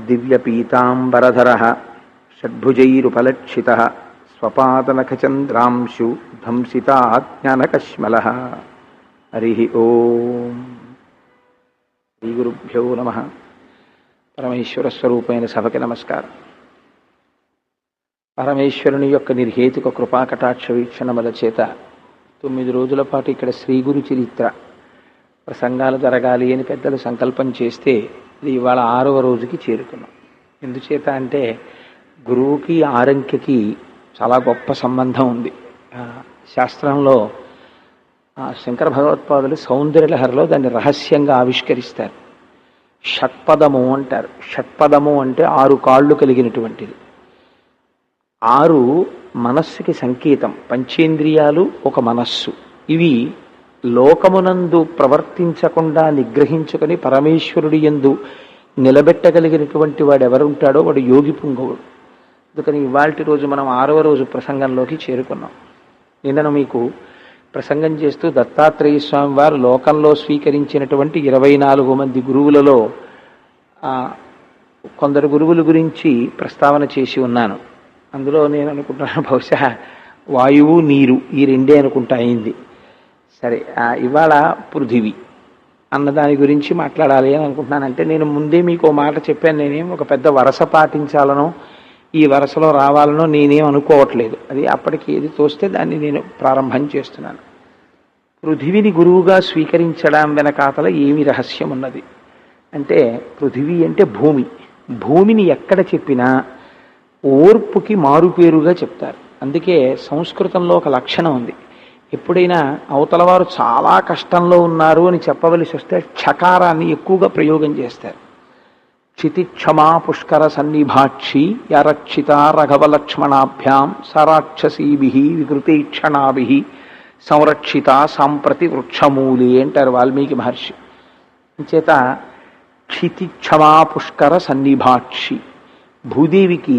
దివ్యపీతాంబరధరః షడ్భుజైరుపలక్షితః స్వపాదనఖచంద్రాంశు ధ్వంసితాజ్ఞానకశ్మలః. హరి ఓం. శ్రీ గురుభ్యో నమః. పరమేశ్వర స్వరూపమైన సభకి నమస్కారం. పరమేశ్వరుని యొక్క నిర్హేతుక కృపాకటాక్ష వీక్షణముల చేత 9 రోజుల పాటు ఇక్కడ శ్రీ గురు చరిత్ర ప్రసంగాలు జరగాలి అని పెద్దలు సంకల్పం చేస్తే ఇది ఇవాళ 6వ రోజుకి చేరుకున్నాం. ఎందుచేత అంటే గురువుకి ఆరంఖ్యకి చాలా గొప్ప సంబంధం ఉంది. శాస్త్రంలో శంకర భగవత్పాదులు సౌందర్యలహరిలో దాన్ని రహస్యంగా ఆవిష్కరిస్తారు. షట్పదము అంటారు. షట్పదము అంటే 6 కాళ్ళు కలిగినటువంటిది. 6 మనస్సుకి సంకేతం. పంచేంద్రియాలు ఒక మనస్సు. ఇవి లోకమునందు ప్రవర్తించకుండా నిగ్రహించుకొని పరమేశ్వరుడి యందు నిలబెట్టగలిగినటువంటి వాడు ఎవరుంటాడో వాడు యోగి పుంగవుడు. అందుకని ఇవాల్టి రోజు మనం 6వ రోజు ప్రసంగంలోకి చేరుకున్నాం. నిన్నను మీకు ప్రసంగం చేస్తూ దత్తాత్రేయ స్వామి వారు లోకంలో స్వీకరించినటువంటి 24 మంది గురువులలో కొందరు గురువుల గురించి ప్రస్తావన చేసి ఉన్నాను. అందులో నేను అనుకుంటున్నాను బహుశా వాయువు నీరు ఈ రెండే అనుకుంటా అయింది. సరే, ఇవాళ పృథివీ అన్నదాని గురించి మాట్లాడాలి అని అనుకుంటున్నానంటే నేను ముందే మీకు మాట చెప్పాను. నేనేం ఒక పెద్ద వరస పాటించాలనో ఈ వరసలో రావాలనో నేనేం అనుకోవట్లేదు. అది అప్పటికి ఏది తోస్తే దాన్ని నేను ప్రారంభం చేస్తున్నాను. పృథివిని గురువుగా స్వీకరించడం వెనకాతల ఏమి రహస్యం ఉన్నది అంటే, పృథివీ అంటే భూమి. భూమిని ఎక్కడ చెప్పినా ఓర్పుకి మారుపేరుగా చెప్తారు. అందుకే సంస్కృతంలో ఒక లక్షణం ఉంది. ఎప్పుడైనా అవతలవారు చాలా కష్టంలో ఉన్నారు అని చెప్పవలసి వస్తే క్షకారాన్ని ఎక్కువగా ప్రయోగం చేస్తారు. క్షితిక్షమా పుష్కర సన్నిభాక్షి యరక్షిత రఘవలక్ష్మణాభ్యాం సరాక్షసీభి వికృతీక్షణాభి సంరక్షిత సాంప్రతి వృక్షమూలి అంటారు వాల్మీకి మహర్షి. చేత క్షితిక్షమా పుష్కర సన్నిభాక్షి, భూదేవికి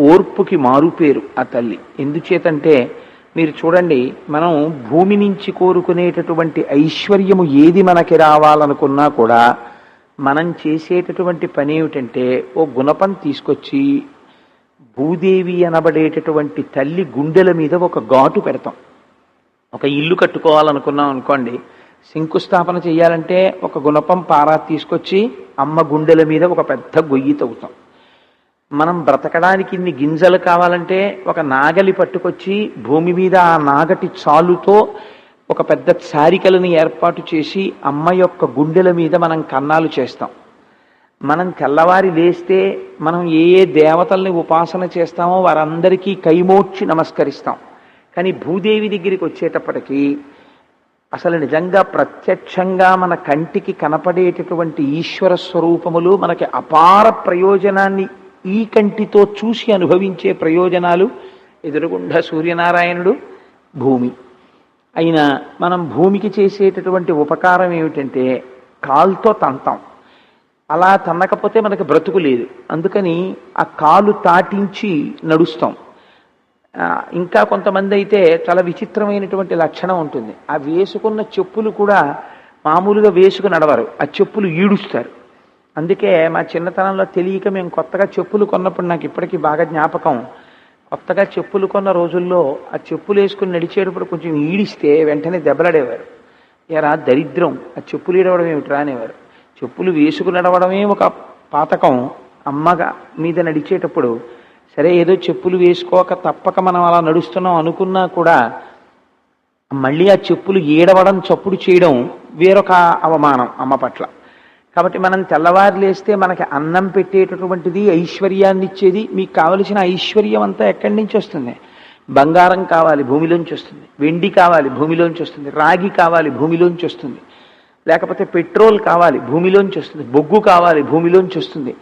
ఓర్పుకి మారుపేరు ఆ తల్లి. ఎందుచేతంటే మీరు చూడండి, మనం భూమి నుంచి కోరుకునేటటువంటి ఐశ్వర్యము ఏది మనకి రావాలనుకున్నా కూడా మనం చేసేటటువంటి పని ఏమిటంటే ఓ గుణపం తీసుకొచ్చి భూదేవి అనబడేటటువంటి తల్లి గుండెల మీద ఒక ఘాటు పెడతాం. ఒక ఇల్లు కట్టుకోవాలనుకున్నాం అనుకోండి, శంకుస్థాపన చేయాలంటే ఒక గుణపం పారా తీసుకొచ్చి అమ్మ గుండెల మీద ఒక పెద్ద గొయ్యి తవ్వుతాం. మనం బ్రతకడానికి ఇన్ని గింజలు కావాలంటే ఒక నాగలి పట్టుకొచ్చి భూమి మీద ఆ నాగటి చాలుతో ఒక పెద్ద చారికలను ఏర్పాటు చేసి అమ్మ యొక్క గుండెల మీద మనం కన్నాలు చేస్తాం. మనం తెల్లవారి లేస్తే మనం ఏ ఏ దేవతల్ని ఉపాసన చేస్తామో వారందరికీ కైమోడ్చి నమస్కరిస్తాం. కానీ భూదేవి దగ్గరికి వచ్చేటప్పటికీ అసలు నిజంగా ప్రత్యక్షంగా మన కంటికి కనపడేటటువంటి ఈశ్వర స్వరూపములు మనకి అపార ప్రయోజనాన్ని ఈ కంటితో చూసి అనుభవించే ప్రయోజనాలు ఎదురుగుండా సూర్యనారాయణుడు, భూమి. అయినా మనం భూమికి చేసేటటువంటి ఉపకారం ఏమిటంటే కాలుతో తంతాం. అలా తన్నకపోతే మనకి బ్రతుకు లేదు. అందుకని ఆ కాలు తాటించి నడుస్తాం. ఇంకా కొంతమంది అయితే చాలా విచిత్రమైనటువంటి లక్షణం ఉంటుంది. ఆ వేసుకున్న చెప్పులు కూడా మామూలుగా వేసుకు నడవరు, ఆ చెప్పులు ఈడుస్తారు. అందుకే మా చిన్నతనంలో తెలియక మేము కొత్తగా చెప్పులు కొన్నప్పుడు నాకు ఇప్పటికీ బాగా జ్ఞాపకం. కొత్తగా చెప్పులు కొన్న రోజుల్లో ఆ చెప్పులు వేసుకుని నడిచేటప్పుడు కొంచెం ఈడిస్తే వెంటనే దెబ్బలాడేవారు. ఎరా దరిద్రం, ఆ చెప్పులు ఈడవడం ఏమిటి రానేవారు. చెప్పులు వేసుకుని నడవడమే ఒక పాతకం. అమ్మగా మీద నడిచేటప్పుడు సరే ఏదో చెప్పులు వేసుకోక తప్పక మనం అలా నడుస్తున్నాం అనుకున్నా కూడా మళ్ళీ ఆ చెప్పులు ఈడవడం, చప్పుడు చేయడం వేరొక అవమానం అమ్మ పట్ల. కాబట్టి మనం తెల్లవారు లేస్తే మనకి అన్నం పెట్టేటటువంటిది, ఐశ్వర్యాన్ని ఇచ్చేది. మీకు కావలసిన ఐశ్వర్యం అంతా ఎక్కడి నుంచి వస్తుంది? బంగారం కావాలి, భూమిలోంచి వస్తుంది. వెండి కావాలి, భూమిలోంచి వస్తుంది. రాగి కావాలి, భూమిలోంచి వస్తుంది. లేకపోతే పెట్రోల్ కావాలి, భూమిలోంచి వస్తుంది. బొగ్గు కావాలి, భూమిలోంచి వస్తుంది.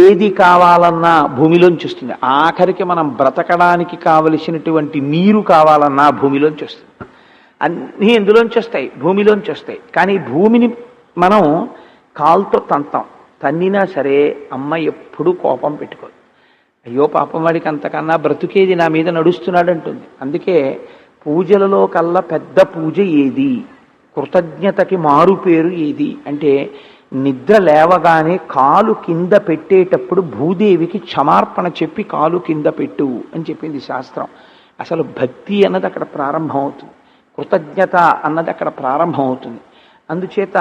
ఏది కావాలన్నా భూమిలోంచి వస్తుంది. ఆఖరికి మనం బ్రతకడానికి కావలసినటువంటి నీరు కావాలన్నా భూమిలోంచి వస్తుంది. అన్నీ ఎందులోంచి వస్తాయి? భూమిలోంచి వస్తాయి. కానీ భూమిని మనం కాలుతో తంతాం. తన్నినా సరే అమ్మ ఎప్పుడూ కోపం పెట్టుకోదు. అయ్యో పాపం వాడికి అంతకన్నా బ్రతుకేది నా మీద నడుస్తున్నాడు అంటుంది. అందుకే పూజలలో కల్లా పెద్ద పూజ ఏది, కృతజ్ఞతకి మారు పేరు ఏది అంటే నిద్ర లేవగానే కాలు కింద పెట్టేటప్పుడు భూదేవికి క్షమార్పణ చెప్పి కాలు కింద పెట్టు అని చెప్పింది శాస్త్రం. అసలు భక్తి అన్నది అక్కడ ప్రారంభం అవుతుంది, కృతజ్ఞత అన్నది అక్కడ ప్రారంభం అవుతుంది. అందుచేత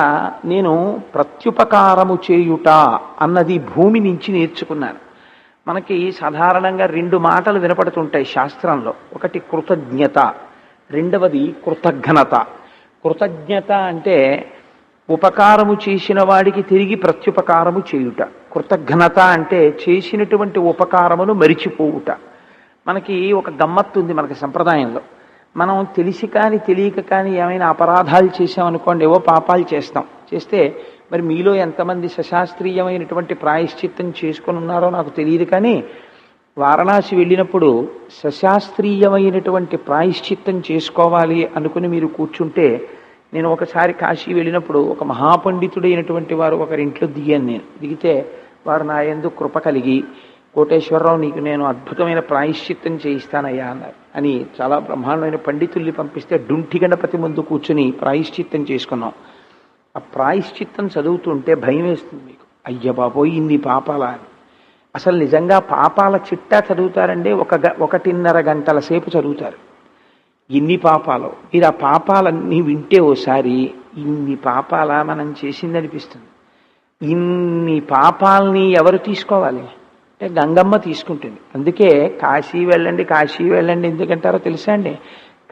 నేను ప్రత్యుపకారము చేయుట అన్నది భూమి నుంచి నేర్చుకున్నాను. మనకి సాధారణంగా 2 మాటలు వినపడుతుంటాయి శాస్త్రంలో. ఒకటి కృతజ్ఞత, రెండవది కృతజ్ఞత. కృతజ్ఞత అంటే ఉపకారము చేసిన వాడికి తిరిగి ప్రత్యుపకారము చేయుట. కృతజ్ఞత అంటే చేసినటువంటి ఉపకారమును మరిచిపోవుట. మనకి ఒక గమ్మత్తు ఉంది మనకి సంప్రదాయంలో. మనం తెలిసి కానీ తెలియక కానీ ఏమైనా అపరాధాలు చేసామనుకోండి, ఏవో పాపాలు చేస్తే మరి మీలో ఎంతమంది సశాస్త్రీయమైనటువంటి ప్రాయశ్చిత్తం చేసుకొని ఉన్నారో నాకు తెలియదు, కానీ వారణాసి వెళ్ళినప్పుడు సశాస్త్రీయమైనటువంటి ప్రాయశ్చిత్తం చేసుకోవాలి అనుకుని మీరు కూర్చుంటే, నేను ఒకసారి కాశీ వెళ్ళినప్పుడు ఒక మహాపండితుడైనటువంటి వారు ఒకరింట్లో దిగాను. నేను దిగితే వారు నా యందు కృప కలిగి, కోటేశ్వరరావు నీకు నేను అద్భుతమైన ప్రాయశ్చిత్తం చేయిస్తానయ్యా అన్నారు. అని చాలా బ్రహ్మాండమైన పండితుల్ని పంపిస్తే డుంఠి గణపతి ముందు కూర్చుని ప్రాయశ్చిత్తం చేసుకున్నాం. ఆ ప్రాయశ్చిత్తం చదువుతుంటే భయం వేస్తుంది మీకు, అయ్య బాబోయ్ ఇన్ని పాపాలా అని. అసలు నిజంగా పాపాల చిట్టా చదువుతారంటే 1.5 గంటల సేపు చదువుతారు. ఇన్ని పాపాలు, మీరు ఆ పాపాలన్నీ వింటే ఓసారి ఇన్ని పాపాలా మనం చేసింది అనిపిస్తుంది. ఇన్ని పాపాలని ఎవరు తీసుకోవాలి అంటే గంగమ్మ తీసుకుంటుంది. అందుకే కాశీ వెళ్ళండి ఎందుకంటారో తెలుసా అండి?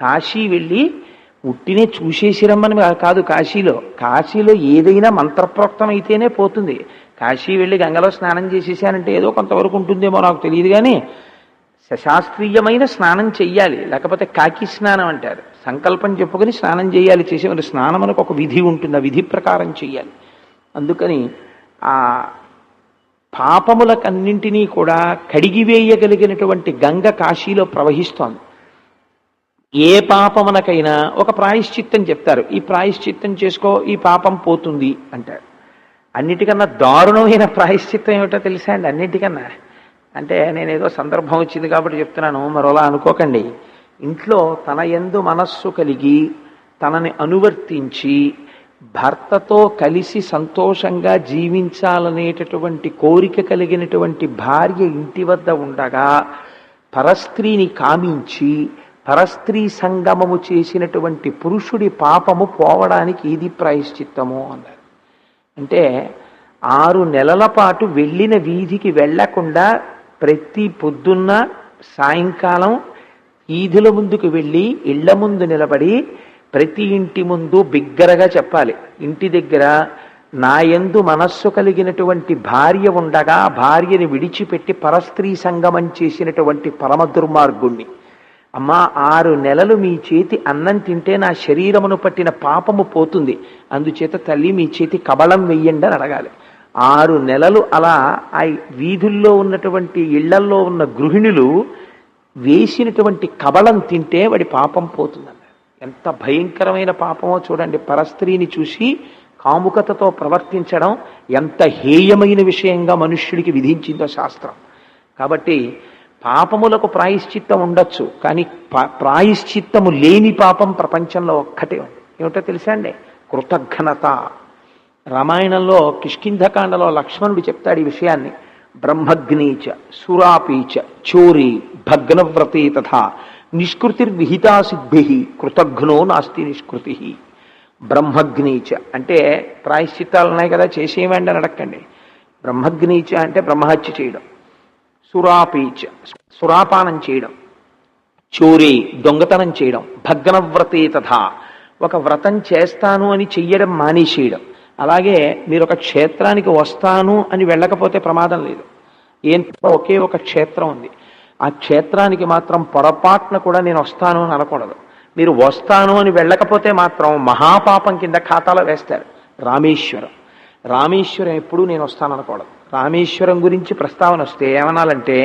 కాశీ వెళ్ళి ఉట్టినే చూసేసి రమ్మని కాదు. కాశీలో ఏదైనా మంత్రప్రోక్తం అయితేనే పోతుంది. కాశీ వెళ్ళి గంగలో స్నానం చేసేసానంటే ఏదో కొంతవరకు ఉంటుందేమో నాకు తెలియదు, కానీ శాస్త్రీయమైన స్నానం చెయ్యాలి. లేకపోతే కాకి స్నానం అంటారు. సంకల్పం చెప్పుకొని స్నానం చేయాలి. చేసేవారు స్నానం మనకు ఒక విధి ఉంటుంది, ఆ విధి ప్రకారం చెయ్యాలి. అందుకని ఆ పాపములకన్నింటినీ కూడా కడిగివేయగలిగినటువంటి గంగ కాశీలో ప్రవహిస్తోంది. ఏ పాపమునకైనా ఒక ప్రాయశ్చిత్తం చెప్తారు. ఈ ప్రాయశ్చిత్తం చేసుకో, ఈ పాపం పోతుంది అంటారు. అన్నిటికన్నా దారుణమైన ప్రాయశ్చిత్తం ఏమిటో తెలుసా అండి? అన్నిటికన్నా అంటే నేనేదో సందర్భం వచ్చింది కాబట్టి చెప్తున్నాను, మరోలా అనుకోకండి. ఇంట్లో తన యందు మనస్సు కలిగి తనని అనువర్తించి భర్తతో కలిసి సంతోషంగా జీవించాలనేటటువంటి కోరిక కలిగినటువంటి భార్య ఇంటి వద్ద ఉండగా పరస్త్రీని కామించి పరస్త్రీ సంగమము చేసినటువంటి పురుషుడి పాపము పోవడానికి ఇది ప్రాయశ్చిత్తము అన్నారు. అంటే 6 నెలల పాటు వెళ్ళిన వీధికి వెళ్లకుండా ప్రతి పొద్దున్న సాయంకాలం వీధుల ముందుకు వెళ్ళి ఇళ్ల ముందు నిలబడి ప్రతి ఇంటి ముందు బిగ్గరగా చెప్పాలి, ఇంటి దగ్గర నా యందు మనస్సు కలిగినటువంటి భార్య ఉండగా భార్యని విడిచిపెట్టి పరస్త్రీ సంగమం చేసినటువంటి పరమ దుర్మార్గుణ్ణి, అమ్మా 6 నెలలు మీ చేతి అన్నం తింటే నా శరీరమును పట్టిన పాపము పోతుంది, అందుచేత తల్లి మీ చేతి కబళం వెయ్యండి అని అడగాలి. 6 నెలలు అలా ఆ వీధుల్లో ఉన్నటువంటి ఇళ్లల్లో ఉన్న గృహిణులు వేసినటువంటి కబళం తింటే వాడి పాపం పోతుందన్నారు. ఎంత భయంకరమైన పాపమో చూడండి. పరస్త్రీని చూసి కాముకతతో ప్రవర్తించడం ఎంత హేయమైన విషయంగా మనుష్యుడికి విధించిందో శాస్త్రం. కాబట్టి పాపములకు ప్రాయశ్చిత్తం ఉండొచ్చు, కానీ ప్రాయశ్చిత్తము లేని పాపం ప్రపంచంలో ఒక్కటే ఉంది. ఏమిటో తెలుసా అండి? కృతజ్ఞత. రామాయణంలో కిష్కింధకాండలో లక్ష్మణుడు చెప్తాడు ఈ విషయాన్ని. బ్రహ్మగ్నీచ సురాపీచ చోరీ భగ్నవ్రతే తథా నిష్కృతిర్విహితా సిద్ధి కృతఘ్నో నాస్తి నిష్కృతి. బ్రహ్మగ్నీచ అంటే ప్రాయశ్చిత్తాలు ఉన్నాయి కదా, చేసేయండి అని అడగండి. బ్రహ్మగ్నీచ అంటే బ్రహ్మహత్య చేయడం, సురాపీచ సురాపానం చేయడం, చోరీ దొంగతనం చేయడం, భగ్నవ్రతే తథా ఒక వ్రతం చేస్తాను అని చెయ్యడం మానేసేయడం. అలాగే మీరు ఒక క్షేత్రానికి వస్తాను అని వెళ్ళకపోతే ప్రమాదం లేదు. ఒకే ఒక క్షేత్రం ఉంది, ఆ క్షేత్రానికి మాత్రం పొరపాటున కూడా నేను వస్తాను అని అనకూడదు. మీరు వస్తాను అని వెళ్ళకపోతే మాత్రం మహాపాపం కింద ఖాతాలో వేస్తారు. రామేశ్వరం ఎప్పుడూ నేను వస్తాను అనకూడదు. రామేశ్వరం గురించి ప్రస్తావన వస్తే ఏమనాలంటే,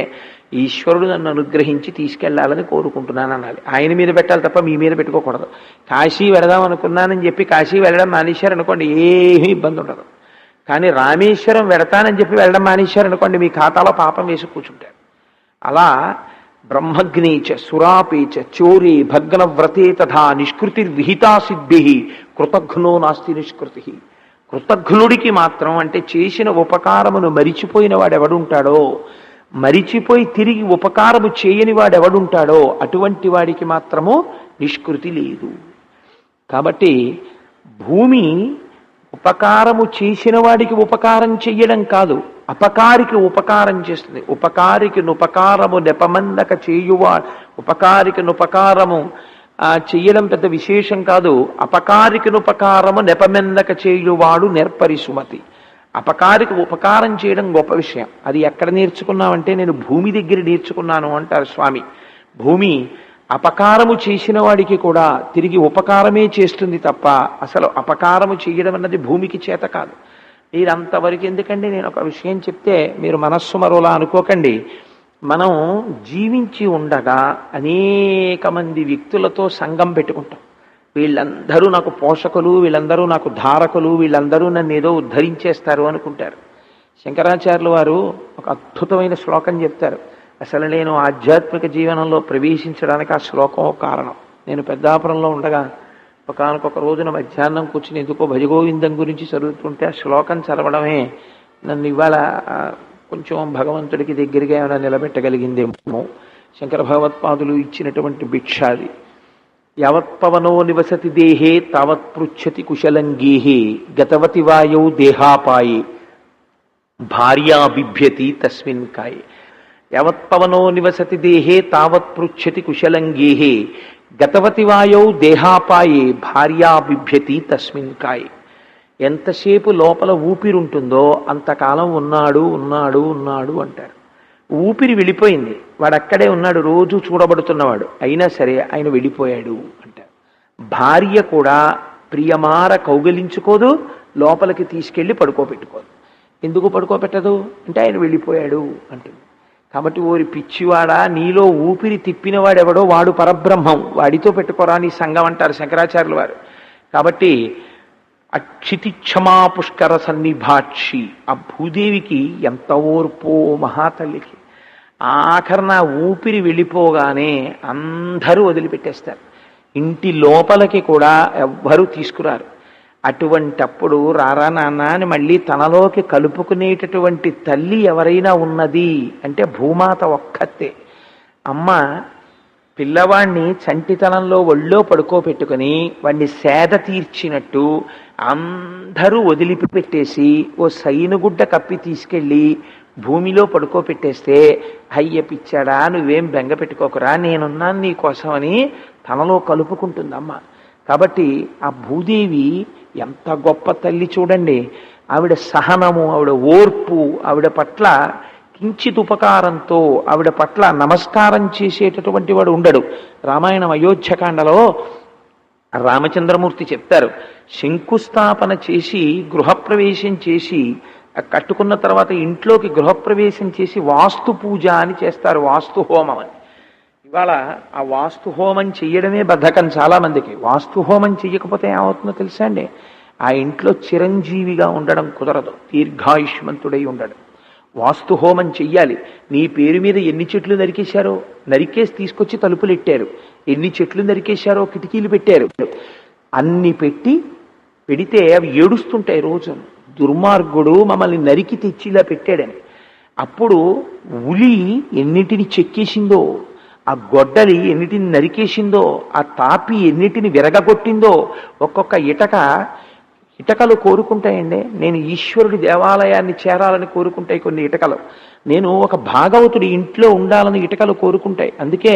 ఈశ్వరుడు నన్ను అనుగ్రహించి తీసుకెళ్లాలని కోరుకుంటున్నాను అనాలి. ఆయన మీద పెట్టాలి తప్ప మీ మీద పెట్టుకోకూడదు. కాశీ వెళదాం అనుకున్నానని చెప్పి కాశీ వెళ్ళడం మానేశారు అనుకోండి, ఏమీ ఇబ్బంది ఉండదు. కానీ రామేశ్వరం వెడతానని చెప్పి వెళ్ళడం మానేశారు అనుకోండి, మీ ఖాతాలో పాపం వేసి కూర్చుంటారు. అలా బ్రహ్మగ్నీచ సురాపీచ చోరీ భగ్నవ్రతే తథా నిష్కృతిర్విహితా సిద్ధి కృతఘ్నో నాస్తి నిష్కృతి. కృతఘ్నుడికి మాత్రం, అంటే చేసిన ఉపకారమును మరిచిపోయిన వాడెవడుంటాడో, మరిచిపోయి తిరిగి ఉపకారము చేయని వాడెవడుంటాడో అటువంటి వాడికి మాత్రము నిష్కృతి లేదు. కాబట్టి భూమి ఉపకారము చేసిన వాడికి ఉపకారం చెయ్యడం కాదు, అపకారికి ఉపకారం చేస్తుంది. ఉపకారికి నుపకారము నెపమందక చేయువా, ఉపకారికి నుపకారము చెయ్యడం పెద్ద విశేషం కాదు. అపకారికి నుపకారము నెపమెందక చేయువాడు నెర్పరి సుమతి. అపకారికి ఉపకారం చేయడం గొప్ప విషయం. అది ఎక్కడ నేర్చుకున్నామంటే నేను భూమి దగ్గర నేర్చుకున్నాను అంటారు స్వామి. భూమి అపకారము చేసిన వాడికి కూడా తిరిగి ఉపకారమే చేస్తుంది తప్ప అసలు అపకారము చేయడం అన్నది భూమికి చేత కాదు. మీరు అంతవరకు ఎందుకండి, నేను ఒక విషయం చెప్తే మీరు మనస్సు మరోలా అనుకోకండి. మనం జీవించి ఉండగా అనేక మంది వ్యక్తులతో సంఘం పెట్టుకుంటాం. వీళ్ళందరూ నాకు పోషకులు, వీళ్ళందరూ నాకు ధారకులు, వీళ్ళందరూ నన్ను ఏదో ఉద్ధరించేస్తారు అనుకుంటారు. శంకరాచార్యులు వారు ఒక అద్భుతమైన శ్లోకం చెప్తారు. అసలు నేను ఆధ్యాత్మిక జీవనంలో ప్రవేశించడానికి ఆ శ్లోకం ఒక కారణం. నేను పెద్దాపురంలో ఉండగా ఒకానొక రోజున మధ్యాహ్నం కూర్చుని ఎందుకో భజగోవిందం గురించి చదువుతుంటే ఆ శ్లోకం చదవడమే నన్ను ఇవాళ కొంచెం భగవంతుడికి దగ్గరగా ఏమైనా నిలబెట్టగలిగిందేమో. శంకర భగవత్పాదులు ఇచ్చినటువంటి భిక్షాది. యావత్పవనో నివసతి దేహే తావత్ పృచ్చతి కుశలంగేహే గతవతి వాయౌ దేహాపాయే భార్యా బిభ్యతి తస్మిన్ కాయే. యావత్పవనో నివసతి దేహే తావత్ పృచ్చతి కుశలంగేహే గతవతి వాయౌ దేహాపాయే భార్యా బిభ్యతి తస్మిన్ కాయే. ఎంతసేపు లోపల ఊపిరుంటుందో అంతకాలం ఉన్నాడు ఉన్నాడు ఉన్నాడు అంటారు. ఊపిరి వెళ్ళిపోయింది, వాడు అక్కడే ఉన్నాడు, రోజు చూడబడుతున్నవాడు, అయినా సరే ఆయన వెళ్ళిపోయాడు అంటారు. భార్య కూడా ప్రియమార కౌగలించుకోదు, లోపలికి తీసుకెళ్లి పడుకోబెట్టుకోదు. ఎందుకు పడుకోబెట్టదు అంటే ఆయన వెళ్ళిపోయాడు అంటుంది. కాబట్టి ఓరి పిచ్చివాడా, నీలో ఊపిరి తిప్పినవాడెవడో వాడు పరబ్రహ్మం, వాడితో పెట్టుకోరా నీ సంఘం అంటారు శంకరాచార్యుల వారు. కాబట్టి అక్షితిక్షమా పుష్కర సన్నిభాక్షి, ఆ భూదేవికి ఎంత ఓర్పో మహాతల్లికి. ఆఖరణ ఊపిరి వెళ్ళిపోగానే అందరూ వదిలిపెట్టేస్తారు, ఇంటి లోపలికి కూడా ఎవ్వరూ తీసుకురారు. అటువంటప్పుడు రారా నాన్న అని మళ్ళీ తనలోకి కలుపుకునేటటువంటి తల్లి ఎవరైనా ఉన్నది అంటే భూమాత ఒక్కతే. అమ్మ పిల్లవాణ్ణి చంటితనంలో ఒళ్ళో పడుకోబెట్టుకుని వాణ్ణి సేద తీర్చినట్టు అందరూ వదిలిపెట్టేసి ఓ సైనుగుడ్డ కప్పి తీసుకెళ్ళి భూమిలో పడుకోబెట్టేస్తే, అయ్య పిచ్చాడా నువ్వేం బెంగ పెట్టుకోకరా, నేనున్నాను నీ కోసం అని తనలో కలుపుకుంటుందమ్మ. కాబట్టి ఆ భూదేవి ఎంత గొప్ప తల్లి చూడండి. ఆవిడ సహనము, ఆవిడ ఓర్పు, ఆవిడ పట్ల కించిత్ ఉపకారంతో ఆవిడ పట్ల నమస్కారం చేసేటటువంటి వాడు ఉండడు. రామాయణం అయోధ్యకాండలో రామచంద్రమూర్తి చెప్తారు, శంకుస్థాపన చేసి గృహప్రవేశం చేసి కట్టుకున్న తర్వాత ఇంట్లోకి గృహప్రవేశం చేసి వాస్తు పూజ అని చేస్తారు, వాస్తు హోమం అని. ఇవాళ ఆ వాస్తు హోమం చెయ్యడమే బద్ధకం చాలా మందికి. వాస్తు హోమం చెయ్యకపోతే ఏమవుతుందో తెలుసా అండి, ఆ ఇంట్లో చిరంజీవిగా ఉండడం కుదరదు, దీర్ఘాయుష్మంతుడై ఉండడం. వాస్తు హోమం చెయ్యాలి. నీ పేరు మీద ఎన్ని చెట్లు నరికేశారో, నరికేసి తీసుకొచ్చి తలుపులు పెట్టారు, ఎన్ని చెట్లు నరికేశారో కిటికీలు పెట్టారు, అన్ని పెడితే అవి ఏడుస్తుంటాయి రోజు. దుర్మార్గుడు మమ్మల్ని నరికి తెచ్చి ఇలా పెట్టాడని. అప్పుడు ఉలి ఎన్నిటిని చెక్కేసిందో, ఆ గొడ్డలి ఎన్నిటిని నరికేసిందో, ఆ తాపి ఎన్నిటిని విరగగొట్టిందో. ఒక్కొక్క ఇటకలు కోరుకుంటాయండి. నేను ఈశ్వరుడి దేవాలయాన్ని చేరాలని కోరుకుంటాయి కొన్ని ఇటకలు. నేను ఒక భాగవతుడి ఇంట్లో ఉండాలని ఇటకలు కోరుకుంటాయి. అందుకే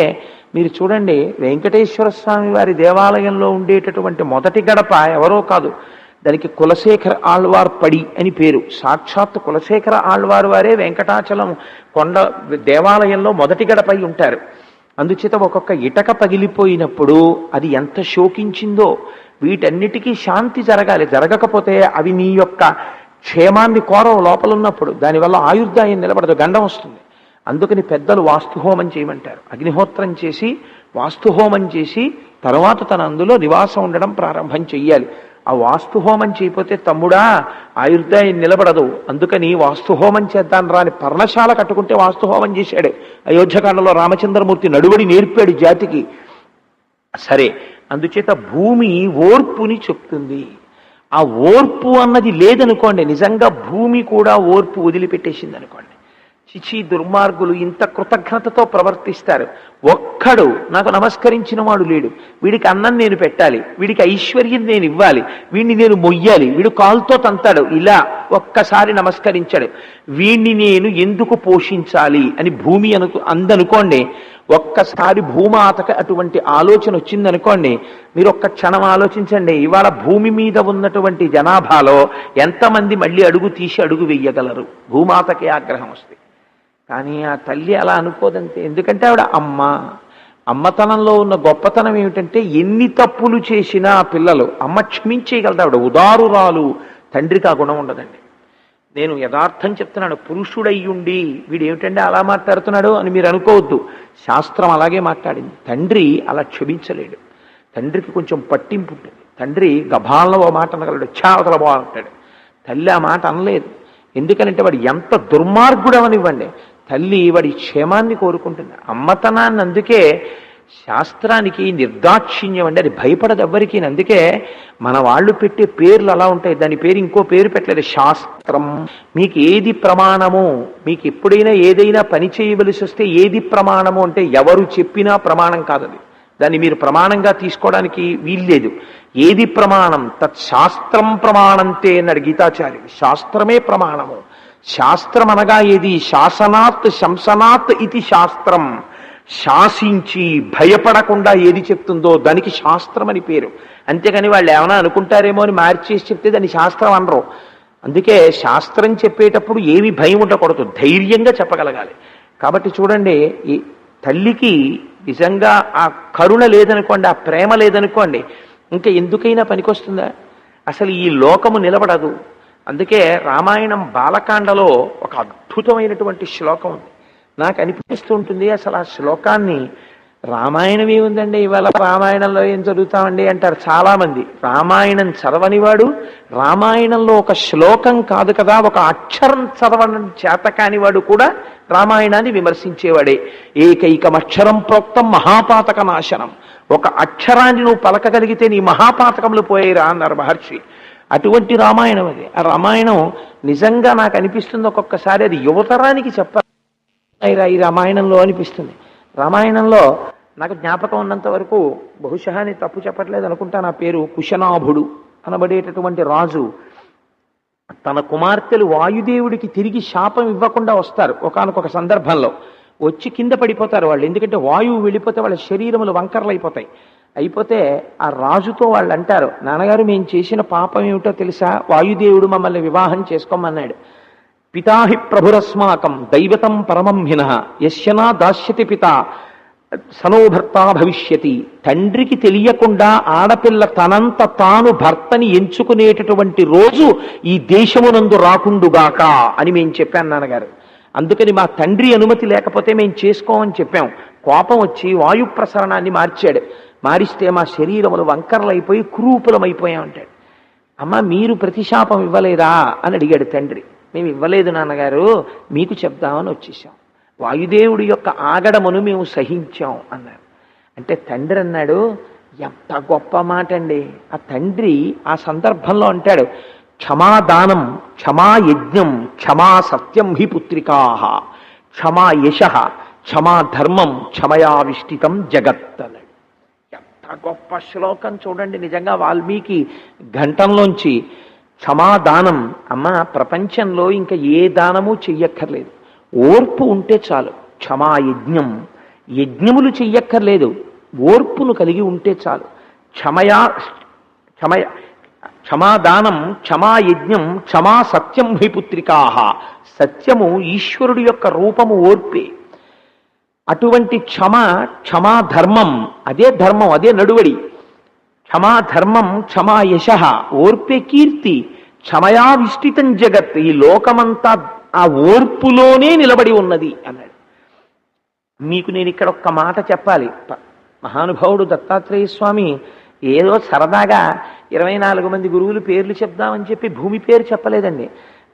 మీరు చూడండి, వెంకటేశ్వర స్వామి వారి దేవాలయంలో ఉండేటటువంటి మొదటి గడప ఎవరో కాదు, దానికి కులశేఖర ఆళ్వార్ పడి అని పేరు. సాక్షాత్ కులశేఖర ఆళ్వారు వారే వెంకటాచలం కొండ దేవాలయంలో మొదటి గడపై ఉంటారు. అందుచేత ఒక్కొక్క ఇటక పగిలిపోయినప్పుడు అది ఎంత శోకించిందో. వీటన్నిటికీ శాంతి జరగాలి, జరగకపోతే అవి నీ యొక్క క్షేమాన్ని కోరవు లోపల ఉన్నప్పుడు. దానివల్ల ఆయుర్దాయం నిలబడదు, గండం వస్తుంది. అందుకని పెద్దలు వాస్తుహోమం చేయమంటారు. అగ్నిహోత్రం చేసి వాస్తుహోమం చేసి తర్వాత తన అందులో నివాసం ఉండడం ప్రారంభం చెయ్యాలి. ఆ వాస్తుహోమం చేయకపోతే తమ్ముడా ఆయుర్దాయం నిలబడదు. అందుకని వాస్తుహోమం చేద్దాం రాని పర్ణశాల కట్టుకుంటే వాస్తుహోమం చేశాడు. అయోధ్యకాండలో రామచంద్రమూర్తి నడువడి నేర్పాడు జాతికి. సరే, అందుచేత భూమి ఓర్పుని చెప్తుంది. ఆ ఓర్పు అన్నది లేదనుకోండి, నిజంగా భూమి కూడా ఓర్పు వదిలిపెట్టేసింది అనుకోండి. చిచి దుర్మార్గులు ఇంత కృతజ్ఞతతో ప్రవర్తిస్తారు, ఒక్కడు నాకు నమస్కరించిన వాడు లేడు, వీడికి అన్నం నేను పెట్టాలి, వీడికి ఐశ్వర్యం నేను ఇవ్వాలి, వీడిని నేను మొయ్యాలి, వీడు కాలుతో తంతాడు, ఇలా ఒక్కసారి నమస్కరించాడు, వీడిని నేను ఎందుకు పోషించాలి అని భూమి అందనుకోండి. ఒక్కసారి భూమాతకి అటువంటి ఆలోచన వచ్చిందనుకోండి, మీరు ఒక్క క్షణం ఆలోచించండి, ఇవాళ భూమి మీద ఉన్నటువంటి జనాభాలో ఎంతమంది మళ్ళీ అడుగు తీసి అడుగు వెయ్యగలరు? భూమాతకి ఆగ్రహం వస్తుంది. కానీ ఆ తల్లి అలా అనుకోదంతే. ఎందుకంటే ఆవిడ అమ్మతనంలో ఉన్న గొప్పతనం ఏమిటంటే, ఎన్ని తప్పులు చేసినా పిల్లలు అమ్మ క్షమించేయగలదు. ఆవిడ ఉదారురాలు. తండ్రికి ఆ గుణం ఉండదండి. నేను యథార్థం చెప్తున్నాను. పురుషుడయ్యుండి వీడు ఏమిటంటే అలా మాట్లాడుతున్నాడు అని మీరు అనుకోవద్దు. శాస్త్రం అలాగే మాట్లాడింది. తండ్రి అలా క్షమించలేడు. తండ్రికి కొంచెం పట్టింపు ఉంటుంది. తండ్రి గభాల్లో ఓ మాట అనగలడు, చావతల బాగుంటాడు. తల్లి ఆ మాట అనలేదు. ఎందుకనంటే వాడు ఎంత దుర్మార్గుడవనివ్వండి, తల్లి వాడి క్షేమాన్ని కోరుకుంటుంది. అమ్మతనాన్ని అందుకే శాస్త్రానికి నిర్దాక్షిణ్యం అండి, అది భయపడదు ఎవ్వరికీ. అందుకే మన వాళ్ళు పెట్టే పేర్లు అలా ఉంటాయి. దాని పేరు ఇంకో పేరు పెట్టలేదు, శాస్త్రం. మీకు ఏది ప్రమాణము, మీకు ఎప్పుడైనా ఏదైనా పని చేయవలసి వస్తే ఏది ప్రమాణము అంటే ఎవరు చెప్పినా ప్రమాణం కాదది. దాన్ని మీరు ప్రమాణంగా తీసుకోవడానికి వీల్లేదు. ఏది ప్రమాణం? తత్శాస్త్రం ప్రమాణంతే అన్నాడు గీతాచార్యుడు. శాస్త్రమే ప్రమాణము. శాస్త్రం అనగా ఏది? శాసనాత్ శంసనాత్ ఇది శాస్త్రం. శాసించి భయపడకుండా ఏది చెప్తుందో దానికి శాస్త్రం అని పేరు. అంతేగాని వాళ్ళు ఏమైనా అనుకుంటారేమో అని మార్చేసి చెప్తే దాన్ని శాస్త్రం అనరు. అందుకే శాస్త్రం చెప్పేటప్పుడు ఏమి భయం ఉండకూడదు, ధైర్యంగా చెప్పగలగాలి. కాబట్టి చూడండి, ఈ తల్లికి నిజంగా ఆ కరుణ లేదనుకోండి, ఆ ప్రేమ లేదనుకోండి, ఇంకా ఎందుకైనా పనికొస్తుందా? అసలు ఈ లోకము నిలబడదు. అందుకే రామాయణం బాలకాండలో ఒక అద్భుతమైనటువంటి శ్లోకం ఉంది. నాకు అనిపిస్తూ ఉంటుంది, అసలు ఆ శ్లోకాన్ని రామాయణం ఏముందండి, ఇవాళ రామాయణంలో ఏం చదువుతామండి అంటారు చాలామంది. రామాయణం చదవనివాడు, రామాయణంలో ఒక శ్లోకం కాదు కదా ఒక అక్షరం చదవడం చేత కానివాడు కూడా రామాయణాన్ని విమర్శించేవాడే. ఏకైకమక్షరం ప్రోక్తం మహాపాతక నాశనం. ఒక అక్షరాన్ని నువ్వు పలకగలిగితే నీ మహాపాతకములు పోయేరా అన్నారు మహర్షి. అటువంటి రామాయణం అది. ఆ రామాయణం నిజంగా నాకు అనిపిస్తుంది ఒక్కొక్కసారి అది యువతరానికి చెప్పాలి ఈ రామాయణంలో అనిపిస్తుంది. రామాయణంలో నాకు జ్ఞాపకం ఉన్నంత వరకు, బహుశా నేను తప్పు చెప్పట్లేదు అనుకుంటా, నా పేరు కుశనాభుడు అనబడేటటువంటి రాజు తన కుమార్తెలు వాయుదేవుడికి తిరిగి శాపం ఇవ్వకుండా వస్తారు. ఒకానొక సందర్భంలో వచ్చి కింద పడిపోతారు వాళ్ళు. ఎందుకంటే వాయువు వెళ్ళిపోతే వాళ్ళ శరీరములు వంకరలు అయిపోతాయి. అయిపోతే ఆ రాజుతో వాళ్ళు అంటారు, నాన్నగారు మేము చేసిన పాపం ఏమిటో తెలుసా? వాయుదేవుడు మమ్మల్ని వివాహం చేసుకోమన్నాడు. పితాహి ప్రభురస్మాకం దైవతం పరమం హినః యస్యనా దాస్యతి పిత సనోభర్త భవిష్యతి. తండ్రికి తెలియకుండా ఆడపిల్ల తనంత తాను భర్తని ఎంచుకునేటటువంటి రోజు ఈ దేశమునందు రాకుండుగాక అని మేము చెప్పాను నాన్నగారు. అందుకని మా తండ్రి అనుమతి లేకపోతే మేము చేసుకోమని చెప్పాం. కోపం వచ్చి వాయు ప్రసరణాన్ని మార్చాడు. మారిస్తే మా శరీరములు వంకరలైపోయి క్రూపులమైపోయామంటాడు. అమ్మ మీరు ప్రతిశాపం ఇవ్వలేదా అని అడిగాడు తండ్రి. మేము ఇవ్వలేదు నాన్నగారు, మీకు చెప్దామని వచ్చేసాం. వాయుదేవుడి యొక్క ఆగడమును మేము సహించాం అన్నారు. అంటే తండ్రి అన్నాడు, ఎంత గొప్ప మాట అండి. ఆ తండ్రి ఆ సందర్భంలో అంటాడు, క్షమాదానం క్షమా యజ్ఞం క్షమా సత్యం హి పుత్రికాః క్షమా యశః క్షమా ధర్మం క్షమయావిష్టితం జగత్ అన్నాడు. ఎంత గొప్ప శ్లోకం చూడండి. నిజంగా వాల్మీకి ఘంటంలోంచి క్షమాదానం. అమ్మ ప్రపంచంలో ఇంకా ఏ దానము చెయ్యక్కర్లేదు, ఓర్పు ఉంటే చాలు. క్షమాయజ్ఞం, యజ్ఞములు చెయ్యక్కర్లేదు, ఓర్పును కలిగి ఉంటే చాలు. క్షమాదానం క్షమాయజ్ఞం క్షమా సత్యం హి పుత్రికాః. సత్యము ఈశ్వరుడి యొక్క రూపము ఓర్పే. అటువంటి క్షమా ధర్మం, అదే ధర్మం, అదే నడువడి. క్షమా ధర్మం క్షమా యశః, ఓర్పే కీర్తి. క్షమయా విష్టితం జగత్, ఈ లోకమంతా ఆ ఓర్పులోనే నిలబడి ఉన్నది అన్నాడు. మీకు నేను ఇక్కడ ఒక్క మాట చెప్పాలి. మహానుభావుడు దత్తాత్రేయ స్వామి ఏదో సరదాగా 24 మంది గురువులు పేర్లు చెప్దామని చెప్పి భూమి పేరు చెప్పలేదండి.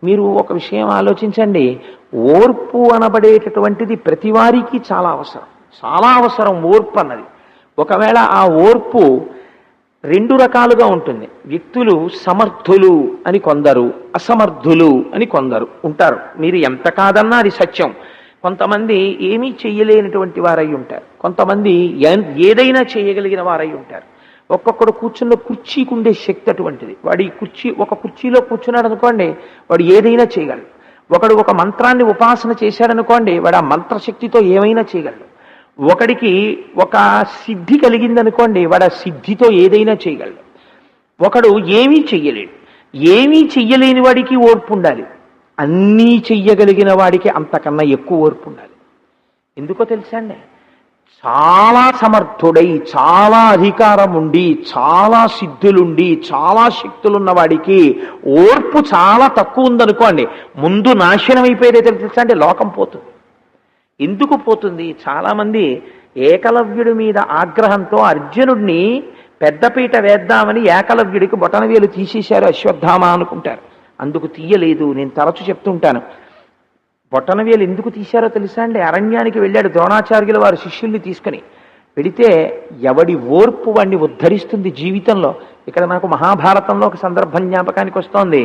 మీరు ఒక విషయం ఆలోచించండి. ఓర్పు అనబడేటటువంటిది ప్రతి వారికి చాలా అవసరం, చాలా అవసరం ఓర్పు అన్నది. ఒకవేళ ఆ ఓర్పు రెండు రకాలుగా ఉంటుంది. వ్యక్తులు సమర్థులు అని కొందరు, అసమర్థులు అని కొందరు ఉంటారు. మీరు ఎంత కాదన్నా అది సత్యం. కొంతమంది ఏమీ చెయ్యలేనటువంటి వారై ఉంటారు, కొంతమంది ఏదైనా చేయగలిగిన వారై ఉంటారు. ఒక్కొక్కడు కూర్చున్న కుర్చీకి ఉండే శక్తి అటువంటిది. వాడి ఒక కుర్చీలో కూర్చున్నాడు అనుకోండి, వాడు ఏదైనా చేయగలడు. ఒకడు ఒక మంత్రాన్ని ఉపాసన చేశాడనుకోండి, వాడు ఆ మంత్రశక్తితో ఏమైనా చేయగలడు. ఒకడికి ఒక సిద్ధి కలిగిందనుకోండి, వాడు ఆ సిద్ధితో ఏదైనా చేయగలడు. ఒకడు ఏమీ చెయ్యలేడు. ఏమీ చెయ్యలేని వాడికి ఓర్పు ఉండాలి, అన్నీ చెయ్యగలిగిన వాడికి అంతకన్నా ఎక్కువ ఓర్పు ఉండాలి. ఎందుకో తెలుసా అండి? చాలా సమర్థుడై, చాలా అధికారం ఉండి, చాలా సిద్ధులుండి, చాలా శక్తులున్న వాడికి ఓర్పు చాలా తక్కువ ఉందనుకోండి, ముందు నాశనం అయిపోయేదే తెలుసా అంటే లోకం పోతుంది. ఎందుకు పోతుంది? చాలామంది ఏకలవ్యుడి మీద ఆగ్రహంతో అర్జునుడిని పెద్దపీట వేద్దామని ఏకలవ్యుడికి బొటనవేలు తీసేశారు అశ్వత్థామ అనుకుంటారు. అందుకు తీయలేదు. నేను తరచు చెప్తుంటాను, బొటనవేలు ఎందుకు తీశారో తెలుసా అండి? అరణ్యానికి వెళ్ళాడు ద్రోణాచార్యుల వారు శిష్యుల్ని తీసుకుని. వెడితే ఎవడి ఓర్పు వాడిని ఉద్ధరిస్తుంది జీవితంలో. ఇక్కడ నాకు మహాభారతంలో ఒక సందర్భం జ్ఞాపకానికి వస్తోంది.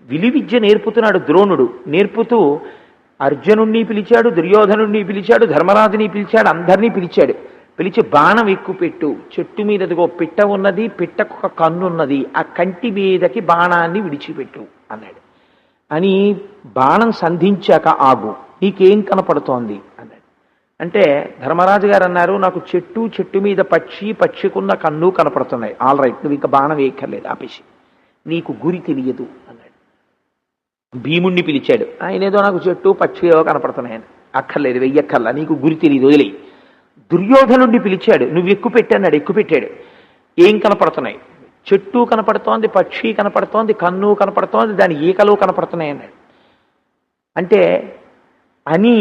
విలువిద్య నేర్పుతున్నాడు ద్రోణుడు. నేర్పుతూ అర్జునుణ్ణి పిలిచాడు, దుర్యోధనుణ్ణి పిలిచాడు, ధర్మరాజుని పిలిచాడు, అందరినీ పిలిచాడు. పిలిచి బాణం ఎక్కుపెట్టు, చెట్టు మీద అదిగో పిట్ట ఉన్నది, పిట్టకు ఒక కన్నున్నది, ఆ కంటి మీదకి బాణాన్ని విడిచిపెట్టు అన్నాడు. అని బాణం సంధించాక ఆగు, నీకేం కనపడుతోంది అన్నాడు. అంటే ధర్మరాజు గారు అన్నారు, నాకు చెట్టు మీద పక్షికున్న కన్ను కనపడుతున్నాయి. ఆల్ రైట్, నువ్వు ఇంకా బాణం వేయక్కర్లేదు, ఆపేసి, నీకు గురి తెలియదు అన్నాడు. భీముణ్ణి పిలిచాడు. ఆయన ఏదో నాకు చెట్టు పక్షి ఏవో కనపడుతున్నాయని. అక్కర్లేదు, వెయ్యక్కర్లా, నీకు గురి తెలియదు, వదిలేయి. దుర్యోధనుడిని పిలిచాడు. నువ్వు ఎక్కుపెట్టాడు. ఎక్కుపెట్టాడు. ఏం కనపడుతున్నాయి? చెట్టు కనపడుతోంది, పక్షి కనపడుతోంది, కన్ను కనపడుతోంది, దాని ఈకలు కనపడుతున్నాయి అన్నాడు. అంటే అని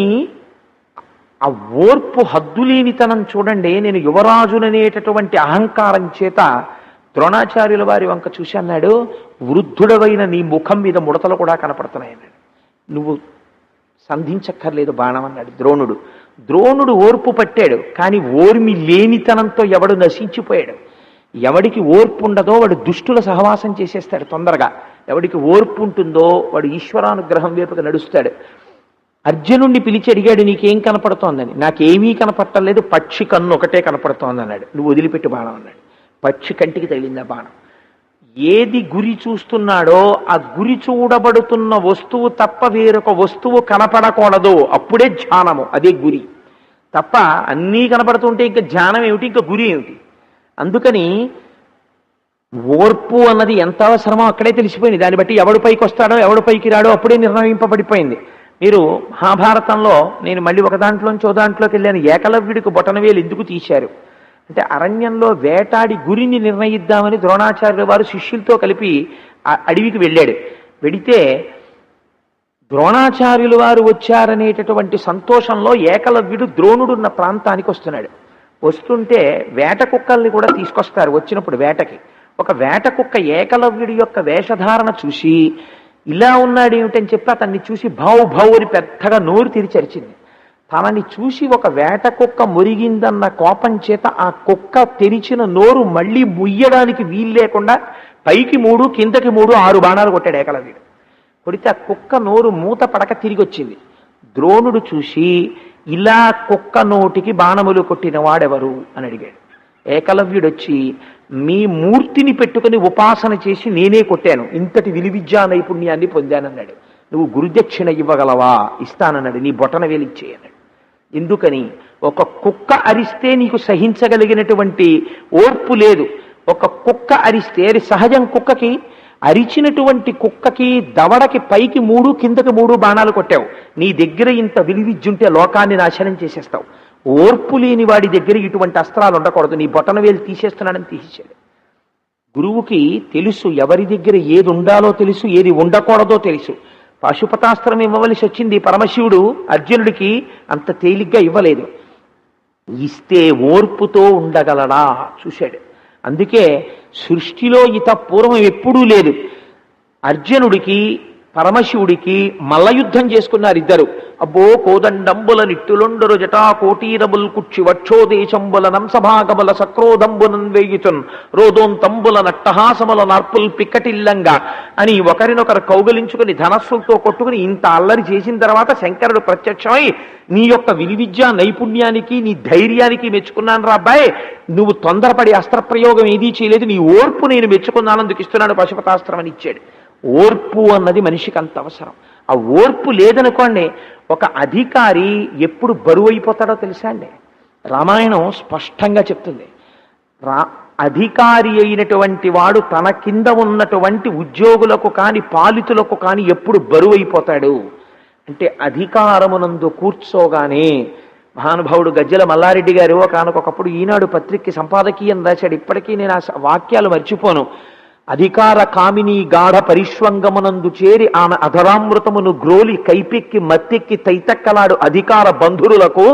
ఆ ఓర్పు హద్దులేనితనం చూడండి. నేను యువరాజుననేటటువంటి అహంకారం చేత ద్రోణాచార్యుల వారి వంక చూసి అన్నాడు, వృద్ధుడవైన నీ ముఖం మీద ముడతలు కూడా కనపడుతున్నాయి అన్నాడు. నువ్వు సంధించక్కర్లేదు బాణం అన్నాడు ద్రోణుడు. ద్రోణుడు ఓర్పు పట్టాడు, కానీ ఓర్మి లేనితనంతో ఎవడు నశించిపోయాడు. ఎవడికి ఓర్పు ఉండదో వాడు దుష్టుల సహవాసం చేసేస్తాడు తొందరగా. ఎవడికి ఓర్పు ఉంటుందో వాడు ఈశ్వరానుగ్రహం వైపుగా నడుస్తాడు. అర్జునుడిని పిలిచి అడిగాడు, నీకేం కనపడుతోందని. నాకేమీ కనపడలేదు, పక్షి కన్ను ఒకటే కనపడుతోంది అన్నాడు. నువ్వు వదిలిపెట్టి బాణం అన్నాడు. పక్షి కంటికి తగిలింది ఆ బాణం. ఏది గురి చూస్తున్నాడో ఆ గురి చూడబడుతున్న వస్తువు తప్ప వేరొక వస్తువు కనపడకూడదు, అప్పుడే ధ్యానము. అదే గురి. తప్ప అన్నీ కనపడుతుంటే ఇంకా ధ్యానం ఏమిటి, ఇంకా గురి ఏమిటి? అందుకని ఓర్పు అన్నది ఎంత అవసరమో అక్కడే తెలిసిపోయింది. దాన్ని బట్టి ఎవడు పైకి వస్తాడో ఎవడు పైకి రాడో అప్పుడే నిర్ణయింపబడిపోయింది. మీరు మహాభారతంలో, నేను మళ్ళీ ఒక దాంట్లోంచి ఓ దాంట్లోకి వెళ్ళాను, ఏకలవ్యుడికి బొటనవేలు ఎందుకు తీశారు అంటే, అరణ్యంలో వేటాడి గురిని నిర్ణయిద్దామని ద్రోణాచార్యుల వారు శిష్యులతో కలిపి అడవికి వెళ్ళాడు. వెడితే ద్రోణాచార్యుల వారు వచ్చారనేటటువంటి సంతోషంలో ఏకలవ్యుడు ద్రోణుడున్న ప్రాంతానికి వస్తున్నాడు. వస్తుంటే వేట కుక్కల్ని కూడా తీసుకొస్తారు. వచ్చినప్పుడు వేటకి ఒక వేట కుక్క ఏకలవ్యుడి యొక్క వేషధారణ చూసి ఇలా ఉన్నాడు ఏమిటని చెప్పి అతన్ని చూసి భౌ భౌ అని పెద్దగా నోరు తెరిచరిచింది. తనని చూసి ఒక వేట కుక్క మురిగిందన్న కోపం చేత ఆ కుక్క తెరిచిన నోరు మళ్ళీ ముయ్యడానికి వీలు లేకుండా పైకి 3 కిందకి 3 6 బాణాలు కొట్టాడు ఏకలవ్యుడు. కొడితే ఆ కుక్క నోరు మూత పడక తిరిగి వచ్చింది. ద్రోణుడు చూసి, ఇలా కుక్క నోటికి బాణములు కొట్టిన వాడెవరు అని అడిగాడు. ఏకలవ్యుడు వచ్చి, మీ మూర్తిని పెట్టుకుని ఉపాసన చేసి నేనే కొట్టాను, ఇంతటి విలువిద్యా నైపుణ్యాన్ని పొందానన్నాడు. నువ్వు గురుదక్షిణ ఇవ్వగలవా? ఇస్తానన్నాడు. నీ బొటన వేలిచ్చేయన్నాడు. ఎందుకని? ఒక కుక్క అరిస్తే నీకు సహించగలిగినటువంటి ఓర్పు లేదు. ఒక కుక్క అరిస్తే, అది సహజం. కుక్కకి అరిచినటువంటి కుక్కకి దవడకి పైకి 3 కిందకి 3 బాణాలు కొట్టావు. నీ దగ్గర ఇంత విలువిద్యుంటే లోకాన్ని నాశనం చేసేస్తావు. ఓర్పు లేని వాడి దగ్గర ఇటువంటి అస్త్రాలు ఉండకూడదు. నీ బొటన వేలు తీసేస్తున్నాడని తీసేశాడు. గురువుకి తెలుసు ఎవరి దగ్గర ఏది ఉండాలో తెలుసు, ఏది ఉండకూడదో తెలుసు. పాశుపతాస్త్రం ఇవ్వవలసి వచ్చింది పరమశివుడు అర్జునుడికి, అంత తేలిగ్గా ఇవ్వలేదు. ఇస్తే ఓర్పుతో ఉండగలడా చూశాడు. అందుకే సృష్టిలో పూర్వం ఎప్పుడూ లేదు. అర్జునుడికి పరమశివుడికి మల్లయుద్ధం చేసుకున్నారు ఇద్దరు. అబ్బో కోదండంబుల నిట్టులొండరు జటా కోటీరబుల్ కుక్షి వక్షోదేశంబుల నంసభాగముల సక్రోదంబునన్ వేయుచున్ రోదోంతంబుల నట్టహాసముల నార్పుల్ పిక్కటిల్లంగా అని ఒకరినొకరు కౌగలించుకుని ధనస్సులతో కొట్టుకుని ఇంత అల్లరి చేసిన తర్వాత శంకరుడు ప్రత్యక్షమై, నీ యొక్క విలువిద్య నైపుణ్యానికి నీ ధైర్యానికి మెచ్చుకున్నాను రా అబ్బాయి, నువ్వు తొందరపడి అస్త్రప్రయోగం ఏదీ చేయలేదు, నీ ఓర్పు నేను మెచ్చుకున్నానందుకు ఇస్తున్నాడు పశుపతాస్త్రం అని ఇచ్చాడు. ఓర్పు అన్నది మనిషికి అంత అవసరం. ఆ ఓర్పు లేదనుకోండి, ఒక అధికారి ఎప్పుడు బరువు అయిపోతాడో తెలుసా అండి? రామాయణం స్పష్టంగా చెప్తుంది. అధికారి అయినటువంటి వాడు తన కింద ఉన్నటువంటి ఉద్యోగులకు కాని పాలితులకు కాని ఎప్పుడు బరువు అయిపోతాడు అంటే, అధికారమునందు కూర్చోగానే మహానుభావుడు గజ్జెల మల్లారెడ్డి గారు ఒకనకొకప్పుడు ఈనాడు పత్రికకి సంపాదకీయం రాశాడు. ఇప్పటికీ నేను ఆ వాక్యాలు మర్చిపోను. అధికార కామిని గాఢ పరిష్వంగమునందు చేరి ఆమె అధరామృతమును గ్రోలి కైపెక్కి మత్తెక్కి తైతక్కలాడు అధికార బంధురులకు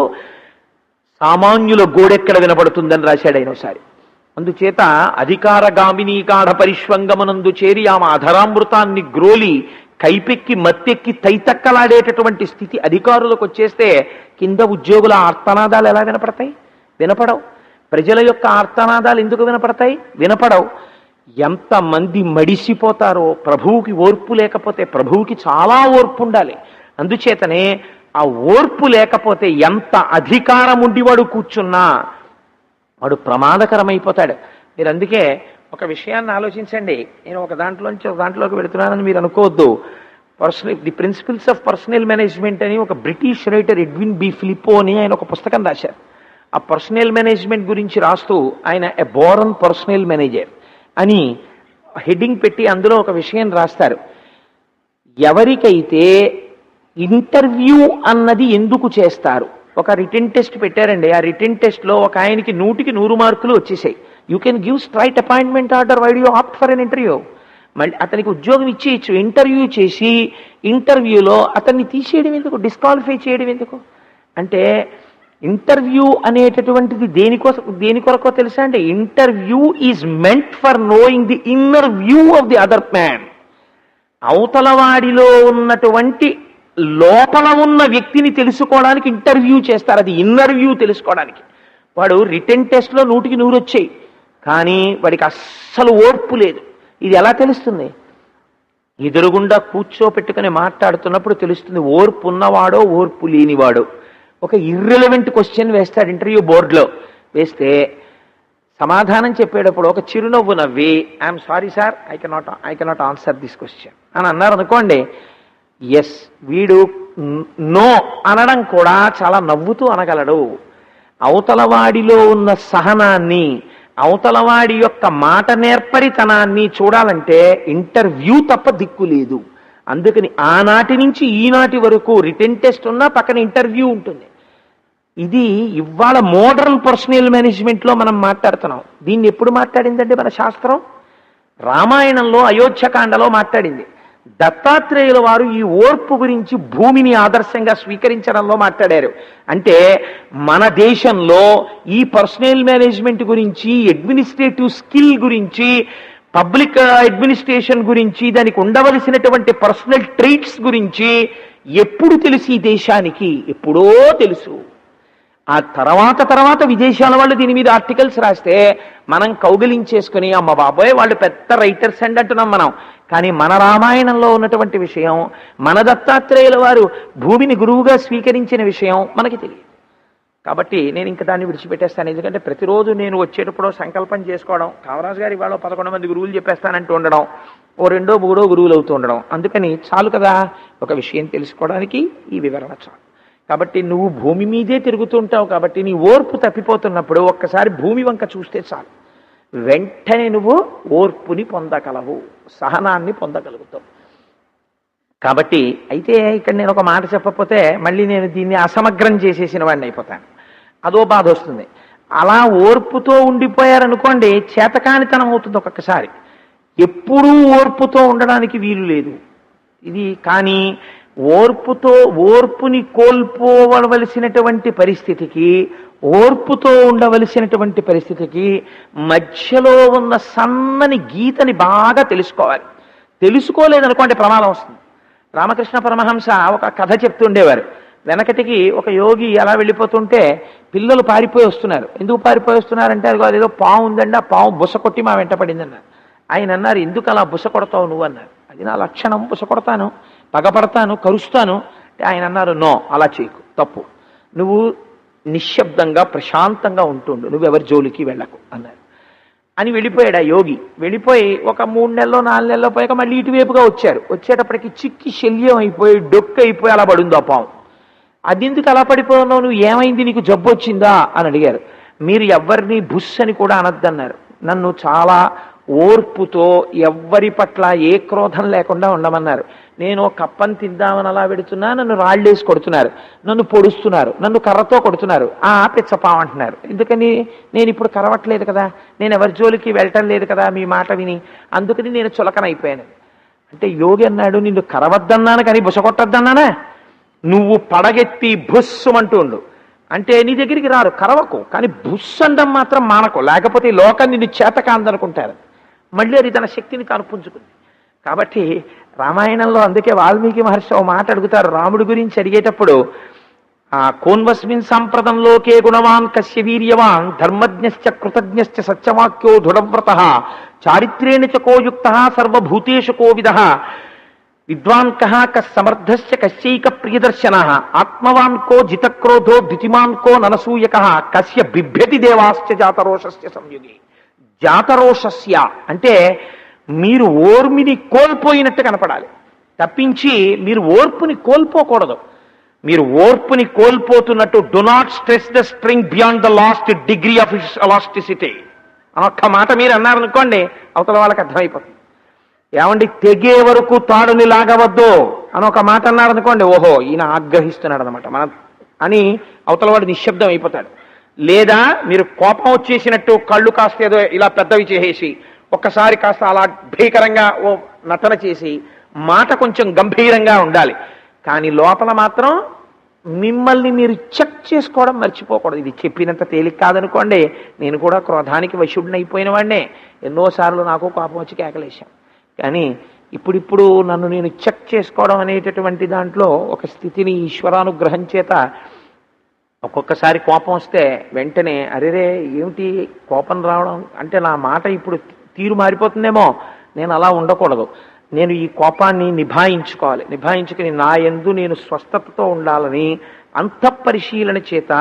సామాన్యుల గోడెక్కడ వినపడుతుందని రాశాడు ఆయన ఒకసారి. అందుచేత అధికార గామిని గాఢ పరిష్వంగమునందు చేరి ఆమె అధరామృతాన్ని గ్రోలి కైపెక్కి మత్తెక్కి తైతక్కలాడేటటువంటి స్థితి అధికారులకు వచ్చేస్తే కింద ఉద్యోగుల ఆర్తనాదాలు ఎలా వినపడతాయి? వినపడవు. ప్రజల యొక్క ఆర్తనాదాలు ఎందుకు వినపడతాయి? వినపడవు. ఎంతమంది మడిసిపోతారో ప్రభువుకి ఓర్పు లేకపోతే. ప్రభువుకి చాలా ఓర్పు ఉండాలి. అందుచేతనే ఆ ఓర్పు లేకపోతే ఎంత అధికారం ఉండి వాడు కూర్చున్నా వాడు ప్రమాదకరమైపోతాడు. మీరు అందుకే ఒక విషయాన్ని ఆలోచించండి. నేను ఒక దాంట్లోంచి ఒక దాంట్లోకి వెళుతున్నానని మీరు అనుకోవద్దు. The principles of personnel management అని ఒక British writer Edwin B Flippo అని ఆయన ఒక పుస్తకం రాశారు. ఆ పర్సనల్ మేనేజ్మెంట్ గురించి రాస్తూ ఆయన ఎ బోరన్ పర్సనల్ మేనేజర్ అని హెడ్డింగ్ పెట్టి అందులో ఒక విషయం రాస్తారు. ఎవరికైతే ఇంటర్వ్యూ అన్నది ఎందుకు చేస్తారు? ఒక రిటన్ టెస్ట్ పెట్టారండి. ఆ రిటన్ టెస్ట్లో ఒక ఆయనకి 100కి 100 మార్కులు వచ్చేసాయి. You can give straight appointment order, why do you opt for an interview? మళ్ళీ అతనికి ఉద్యోగం ఇచ్చేయచ్చు. ఇంటర్వ్యూ చేసి ఇంటర్వ్యూలో అతన్ని తీసేయడం ఎందుకు? డిస్క్వాలిఫై చేయడం ఎందుకు? అంటే ఇంటర్వ్యూ అనేటటువంటిది దేని కొరకో తెలుసా అంటే, interview is meant for knowing the inner view of the other man. అవతలవాడిలో ఉన్నటువంటి లోపల ఉన్న వ్యక్తిని తెలుసుకోవడానికి ఇంటర్వ్యూ చేస్తారు. అది ఇన్నర్ వ్యూ తెలుసుకోవడానికి. వాడు రిటన్ టెస్ట్లో 100కి 100 వచ్చాయి, కానీ వాడికి అస్సలు ఓర్పు లేదు. ఇది ఎలా తెలుస్తుంది? ఎదురుగుండా కూర్చోపెట్టుకుని మాట్లాడుతున్నప్పుడు తెలుస్తుంది ఓర్పు ఉన్నవాడో ఓర్పు లేనివాడో. ఒక ఇర్రెలవెంట్ క్వశ్చన్ వేస్తాడు ఇంటర్వ్యూ బోర్డులో. వేస్తే సమాధానం చెప్పేటప్పుడు ఒక చిరునవ్వు నవ్వి, I'm sorry sir, I cannot answer this question అని అన్నారు అనుకోండి. ఎస్, వీడు నో అనడం కూడా చాలా నవ్వుతూ అనగలడు. అవతలవాడిలో ఉన్న సహనాన్ని, అవతలవాడి యొక్క మాట నేర్పరితనాన్ని చూడాలంటే ఇంటర్వ్యూ తప్ప దిక్కు లేదు. అందుకని ఆనాటి నుంచి ఈనాటి వరకు రిటన్ టెస్ట్ ఉన్నా పక్కన ఇంటర్వ్యూ ఉంటుంది. ఇది ఇవాళ మోడర్న్ పర్సనల్ మేనేజ్మెంట్లో మనం మాట్లాడుతున్నాం. దీన్ని ఎప్పుడు మాట్లాడిందంటే మన శాస్త్రం రామాయణంలో అయోధ్యకాండలో మాట్లాడింది. దత్తాత్రేయుల వారు ఈ ఓర్పు గురించి భూమిని ఆదర్శంగా స్వీకరించడంలో మాట్లాడారు. అంటే మన దేశంలో ఈ పర్సనల్ మేనేజ్మెంట్ గురించి, అడ్మినిస్ట్రేటివ్ స్కిల్ గురించి, పబ్లిక్ అడ్మినిస్ట్రేషన్ గురించి, దానికి ఉండవలసినటువంటి పర్సనల్ ట్రైట్స్ గురించి ఎప్పుడు తెలుసు ఈ దేశానికి? ఎప్పుడో తెలుసు. ఆ తర్వాత విదేశాల వాళ్ళు దీని మీద ఆర్టికల్స్ రాస్తే మనం కౌగిలించేసుకుని అమ్మ బాబోయ్ వాళ్ళు పెద్ద రైటర్స్ అండి అంటున్నాం మనం. కానీ మన రామాయణంలో ఉన్నటువంటి విషయం, మన దత్తాత్రేయుల వారు భూమిని గురువుగా స్వీకరించిన విషయం మనకి తెలియదు. కాబట్టి నేను ఇంకా దాన్ని విడిచిపెట్టేస్తాను. ఎందుకంటే ప్రతిరోజు నేను వచ్చేటప్పుడు సంకల్పం చేసుకోవడం, కామరాజు గారు ఇవాళ 11 మంది గురువులు చెప్పేస్తానంటూ ఉండడం, ఓ 2, 3 గురువులు అవుతూ ఉండడం. అందుకని చాలు కదా ఒక విషయం తెలుసుకోవడానికి ఈ వివరణ చాలు. కాబట్టి నువ్వు భూమి మీదే తిరుగుతూ ఉంటావు. కాబట్టి నీ ఓర్పు తప్పిపోతున్నప్పుడు ఒక్కసారి భూమి వంక చూస్తే చాలు, వెంటనే నువ్వు ఓర్పుని పొందగలవు, సహనాన్ని పొందగలుగుతావు. కాబట్టి అయితే ఇక్కడ నేను ఒక మాట చెప్పకపోతే మళ్ళీ నేను దీన్ని అసమగ్రం చేసేసిన వాడిని అయిపోతాను. అదో బాధ వస్తుంది. అలా ఓర్పుతో ఉండిపోయారనుకోండి చేతకానితనం అవుతుంది ఒక్కొక్కసారి. ఎప్పుడూ ఓర్పుతో ఉండడానికి వీలు లేదు ఇది. కానీ ఓర్పుని కోల్పోవలసినటువంటి పరిస్థితికి, ఓర్పుతో ఉండవలసినటువంటి పరిస్థితికి మధ్యలో ఉన్న సన్నని గీతని బాగా తెలుసుకోవాలి. తెలుసుకోలేదనుకోండి ప్రమాదం వస్తుంది. రామకృష్ణ పరమహంస ఒక కథ చెప్తుండేవారు. వెనకటికి ఒక యోగి అలా వెళ్ళిపోతుంటే పిల్లలు పారిపోయి వస్తున్నారు. ఎందుకు పారిపోయి వస్తున్నారంటే అదేదో పాము ఉందండి, ఆ పాము బుస కొట్టి మా వెంట పడింది అన్నారు. ఆయన అన్నారు, ఎందుకు అలా బుస కొడతావు నువ్వు అన్నారు. అది నా లక్షణం, బుస కొడతాను, పగపడతాను, కరుస్తాను. ఆయన అన్నారు, నో, అలా చేయకు, తప్పు. నువ్వు నిశ్శబ్దంగా ప్రశాంతంగా ఉంటుండు, నువ్వెవరి జోలికి వెళ్ళకు అన్నారు. అని వెళ్ళిపోయాడు ఆ యోగి. వెళ్ళిపోయి ఒక 3 నెలలో 4 నెలలో పోయాక మళ్ళీ ఇటువైపుగా వచ్చారు. వచ్చేటప్పటికి చిక్కి శల్యం అయిపోయి డొక్కు అయిపోయి అలా పడింది ఆ పాము. అది ఎందుకు అలా పడిపోతున్నావు, నువ్వు ఏమైంది, నీకు జబ్బు వచ్చిందా అని అడిగారు. మీరు ఎవరిని బుస్ అని కూడా అనద్దన్నారు. నన్ను చాలా ఓర్పుతో ఎవ్వరి పట్ల ఏ క్రోధం లేకుండా ఉండమన్నారు. నేను కప్పని తిందామని అలా పెడుతున్నా, నన్ను రాళ్ళేసి కొడుతున్నారు, నన్ను పొడుస్తున్నారు, నన్ను కర్రతో కొడుతున్నారు, పిచ్చపాం అంటున్నారు. ఎందుకని, నేను ఇప్పుడు కరవట్లేదు కదా, నేను ఎవరి జోలికి వెళ్ళటం లేదు కదా మీ మాట విని, అందుకని నేను చులకనైపోయాను. అంటే యోగి అన్నాడు, నిన్ను కరవద్దన్నాను కానీ బుసకొట్టద్దన్నానా, నువ్వు పడగెత్తి బుస్సుమంటూ ఉండు, అంటే నీ దగ్గరికి రారు, కరవకు, కానీ బుస్సు అండం మాత్రం మానకు, లేకపోతే ఈ లోకం నిన్ను చేతకాందనుకుంటారు. మళ్ళీ అది తన శక్తిని తాను పుంజుకుంది. కాబట్టి రామాయణంలో అందుకే వాల్మీకి మహర్షి ఓ మాట అడుగుతారు రాముడి గురించి అడిగేటప్పుడు, కోన్వస్మిన్ సంప్రదంలోకే గుణవాన్ కస్య వీర్యవాన్ ధర్మజ్ఞశ్చ కృతజ్ఞశ్చ సత్యవాక్యో దృఢవ్రతః చారిత్రేణ చ కోయుక్తః సర్వభూతేషు కోవిదః విద్వాన్ కః కస్సమర్థశ్చ కస్యైక ప్రియదర్శనః ఆత్మవాన్ కో జితక్రోధో ద్యుతిమాన్ కో ననసూయకః కస్య బిభ్యతి దేవాశ్చ జాతరోషస్య సంయుగే. జాతరోషస్య అంటే మీరు ఓర్మిని కోల్పోయినట్టు కనపడాలి తప్పించి మీరు ఓర్పుని కోల్పోకూడదు. మీరు ఓర్పుని కోల్పోతున్నట్టు, do not stress the string beyond the last degree of its elasticity అని ఒక్క మాట మీరు అన్నారనుకోండి, అవతల వాళ్ళకి అర్థమైపోతుంది. ఏమండి, తెగే వరకు తాడుని లాగవద్దు అని ఒక మాట అన్నారనుకోండి, ఓహో ఈయన ఆగ్రహిస్తున్నాడు అనమాట మన అని అవతల వాడు నిశ్శబ్దం అయిపోతాడు. లేదా మీరు కోపం వచ్చేసినట్టు కళ్ళు కాస్త ఏదో ఇలా పెద్దవి చేసేసి ఒక్కసారి కాస్త అలా భీకరంగా ఓ నటన చేసి మాట కొంచెం గంభీరంగా ఉండాలి. కానీ లోపల మాత్రం మిమ్మల్ని మీరు చెక్ చేసుకోవడం మర్చిపోకూడదు. ఇది చెప్పినంత తేలిక కాదనుకోండి. నేను కూడా క్రోధానికి వశుడిని అయిపోయిన వాడినే. ఎన్నోసార్లు నాకు కోపం వచ్చి కేకలేశాం. కానీ ఇప్పుడిప్పుడు నన్ను నేను చెక్ చేసుకోవడం అనేటటువంటి దాంట్లో ఒక స్థితిని ఈశ్వరానుగ్రహం చేత ఒక్కొక్కసారి కోపం వస్తే వెంటనే అరేరే ఏమిటి కోపం రావడం అంటే నా మాట ఇప్పుడు తీరు మారిపోతుందేమో, నేను అలా ఉండకూడదు, నేను ఈ కోపాన్ని నిభాయించుకోవాలి, నిభాయించుకుని నా యందు నేను స్వస్థతతో ఉండాలని అంతఃపరిశీలన చేత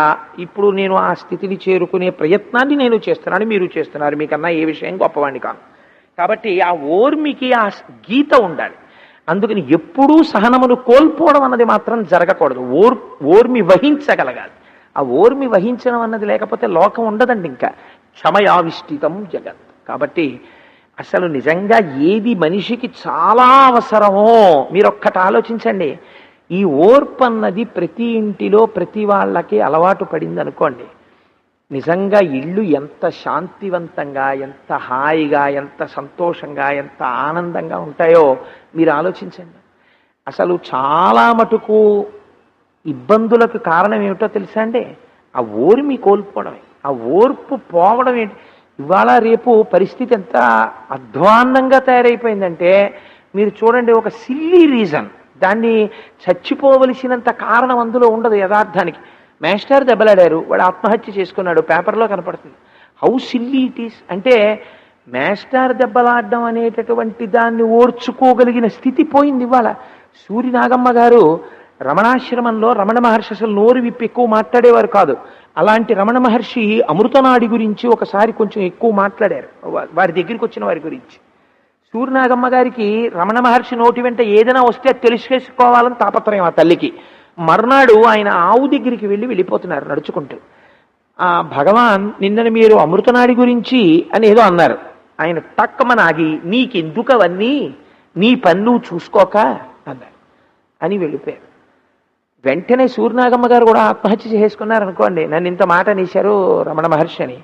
ఇప్పుడు నేను ఆ స్థితిని చేరుకునే ప్రయత్నాన్ని నేను చేస్తున్నాను, మీరు చేస్తున్నారు. మీకన్నా ఏ విషయం గొప్పవాడిని కాను. కాబట్టి ఆ ఓర్మికి ఆ గీత ఉండాలి. అందుకని ఎప్పుడూ సహనమును కోల్పోవడం అన్నది మాత్రం జరగకూడదు. ఓర్మి వహించగలగాలి. ఆ ఓర్మి వహించడం అన్నది లేకపోతే లోకం ఉండదండి. ఇంకా క్షమయావిష్టితం జగత్. కాబట్టి అసలు నిజంగా ఏది మనిషికి చాలా అవసరమో మీరొక్కటి ఆలోచించండి. ఈ ఓర్పు అన్నది ప్రతి ఇంటిలో ప్రతి వాళ్ళకి అలవాటు పడింది అనుకోండి, నిజంగా ఇళ్ళు ఎంత శాంతివంతంగా, ఎంత హాయిగా, ఎంత సంతోషంగా, ఎంత ఆనందంగా ఉంటాయో మీరు ఆలోచించండి. అసలు చాలా మటుకు ఇబ్బందులకు కారణం ఏమిటో తెలుసా అండి? ఆ ఓర్మి కోల్పోవడమే. ఆ ఓర్పు పోవడం ఏంటి? ఇవాళ రేపు పరిస్థితి ఎంత అధ్వాన్నంగా తయారైపోయిందంటే మీరు చూడండి, ఒక సిల్లీ రీజన్, దాన్ని చచ్చిపోవలసినంత కారణం అందులో ఉండదు యథార్థానికి. మాస్టర్ దెబ్బలాడారు, వాడు ఆత్మహత్య చేసుకున్నాడు, పేపర్లో కనపడుతుంది. హౌ సిల్లీ ఇట్ ఈస్ అంటే మాస్టర్ దెబ్బలాడడం అనేటటువంటి దాన్ని ఓర్చుకోగలిగిన స్థితి పోయింది ఇవాళ. సూర్యనాగమ్మ గారు రమణాశ్రమంలో రమణ మహర్షి అసలు నోరు విప్పి ఎక్కువ మాట్లాడేవారు కాదు. అలాంటి రమణ మహర్షి అమృతనాడి గురించి ఒకసారి కొంచెం ఎక్కువ మాట్లాడారు, వారి దగ్గరికి వచ్చిన వారి గురించి. సూర్యనాగమ్మ గారికి రమణ మహర్షి నోటి వెంట ఏదైనా వస్తే తెలుసుకోవాలని తాపత్రయం ఆ తల్లికి. మర్నాడు ఆయన ఆవు దగ్గరికి వెళ్ళిపోతున్నారు నడుచుకుంటూ. భగవాన్ నిన్నను మీరు అమృతనాడి గురించి అని ఏదో అన్నారు. ఆయన తక్కమనాగి, నీకెందుకు అవన్నీ, నీ పని నువ్వు చూసుకోక అన్నారు అని వెళ్ళిపోయారు. వెంటనే సూర్యనాగమ్మ గారు కూడా ఆత్మహత్య చేసుకున్నారు అనుకోండి, నన్ను ఇంత మాట అనేశారు రమణ మహర్షి అని.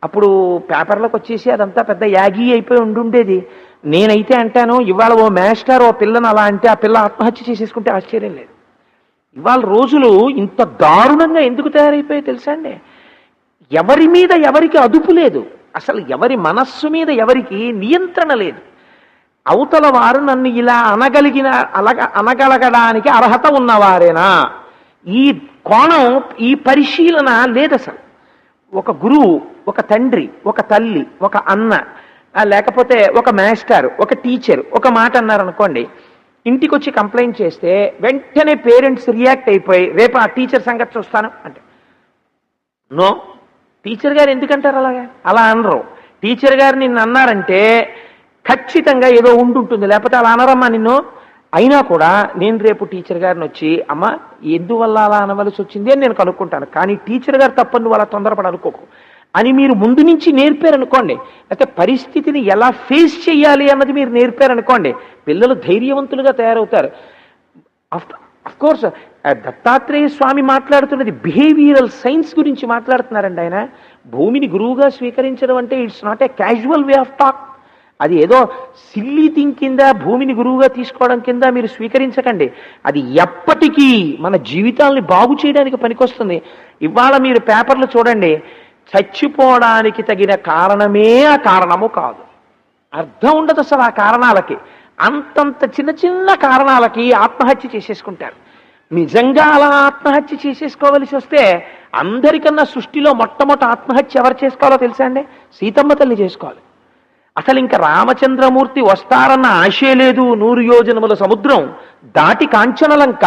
అప్పుడు పేపర్లకు వచ్చేసి అదంతా పెద్ద యాగి అయిపోయి ఉండుండేది. నేనైతే అంటాను, ఇవాళ ఓ మాస్టర్ ఓ పిల్లను అలా అంటే ఆ పిల్ల ఆత్మహత్య చేసేసుకుంటే ఆశ్చర్యం లేదు. ఇవాళ రోజులు ఇంత దారుణంగా ఎందుకు తయారైపోయాయి తెలుసా అండి? ఎవరి మీద ఎవరికి అదుపు లేదు, అసలు ఎవరి మనస్సు మీద ఎవరికి నియంత్రణ లేదు. అవతల వారు నన్ను ఇలా అనగలగడానికి అర్హత ఉన్నవారేనా? ఈ కోణం, ఈ పరిశీలన లేదు అసలు. ఒక గురువు, ఒక తండ్రి, ఒక తల్లి, ఒక అన్న, లేకపోతే ఒక మాస్టర్, ఒక టీచర్ ఒక మాట అన్నారనుకోండి, ఇంటికి వచ్చి కంప్లైంట్ చేస్తే వెంటనే పేరెంట్స్ రియాక్ట్ అయిపోయి రేపు ఆ టీచర్ సంగతి చూస్తాను అంటే, నో, టీచర్ గారు ఎందుకంటారు అలాగా? అలా అనరు. టీచర్ గారు నిన్ను అన్నారంటే ఖచ్చితంగా ఏదో ఉంటుంటుంది, లేకపోతే అలా అనరమ్మా నిన్ను. అయినా కూడా నేను రేపు టీచర్ గారిని వచ్చి, అమ్మ ఎందువల్ల అలా అనవలసి వచ్చింది అని నేను కనుక్కుంటాను, కానీ టీచర్ గారు తప్పని నువ్వు అలా తొందరపడి అనుకోకు అని మీరు ముందు నుంచి నేర్పారనుకోండి, అయితే పరిస్థితిని ఎలా ఫేస్ చేయాలి అన్నది మీరు నేర్పారనుకోండి, పిల్లలు ధైర్యవంతులుగా తయారవుతారు. అఫ్ కోర్స్ దత్తాత్రేయ స్వామి మాట్లాడుతున్నది బిహేవియరల్ సైన్స్ గురించి మాట్లాడుతున్నారండి. ఆయన భూమిని గురువుగా స్వీకరించడం అంటే it's not a casual way of talk. అది ఏదో సిల్లీ థింగ్ కింద, భూమిని గురువుగా తీసుకోవడం కింద మీరు స్వీకరించకండి. అది ఎప్పటికీ మన జీవితాల్ని బాగు చేయడానికి పనికొస్తుంది. ఇవాళ మీరు పేపర్లు చూడండి, చచ్చిపోవడానికి తగిన కారణమే ఆ కారణము కాదు. అర్థం ఉండదు అసలు ఆ కారణాలకి. అంతంత చిన్న చిన్న కారణాలకి ఆత్మహత్య చేసేసుకుంటారు. నిజంగా అలా ఆత్మహత్య చేసేసుకోవలసి వస్తే అందరికన్నా సృష్టిలో మొట్టమొదటి ఆత్మహత్య ఎవరు చేసుకోవాలో తెలుసా అండి? సీతమ్మ తల్లి చేసుకోవాలి. అసలు ఇంకా రామచంద్రమూర్తి వస్తారన్న ఆశే లేదు. 100 యోజనముల సముద్రం దాటి కాంచనలంక,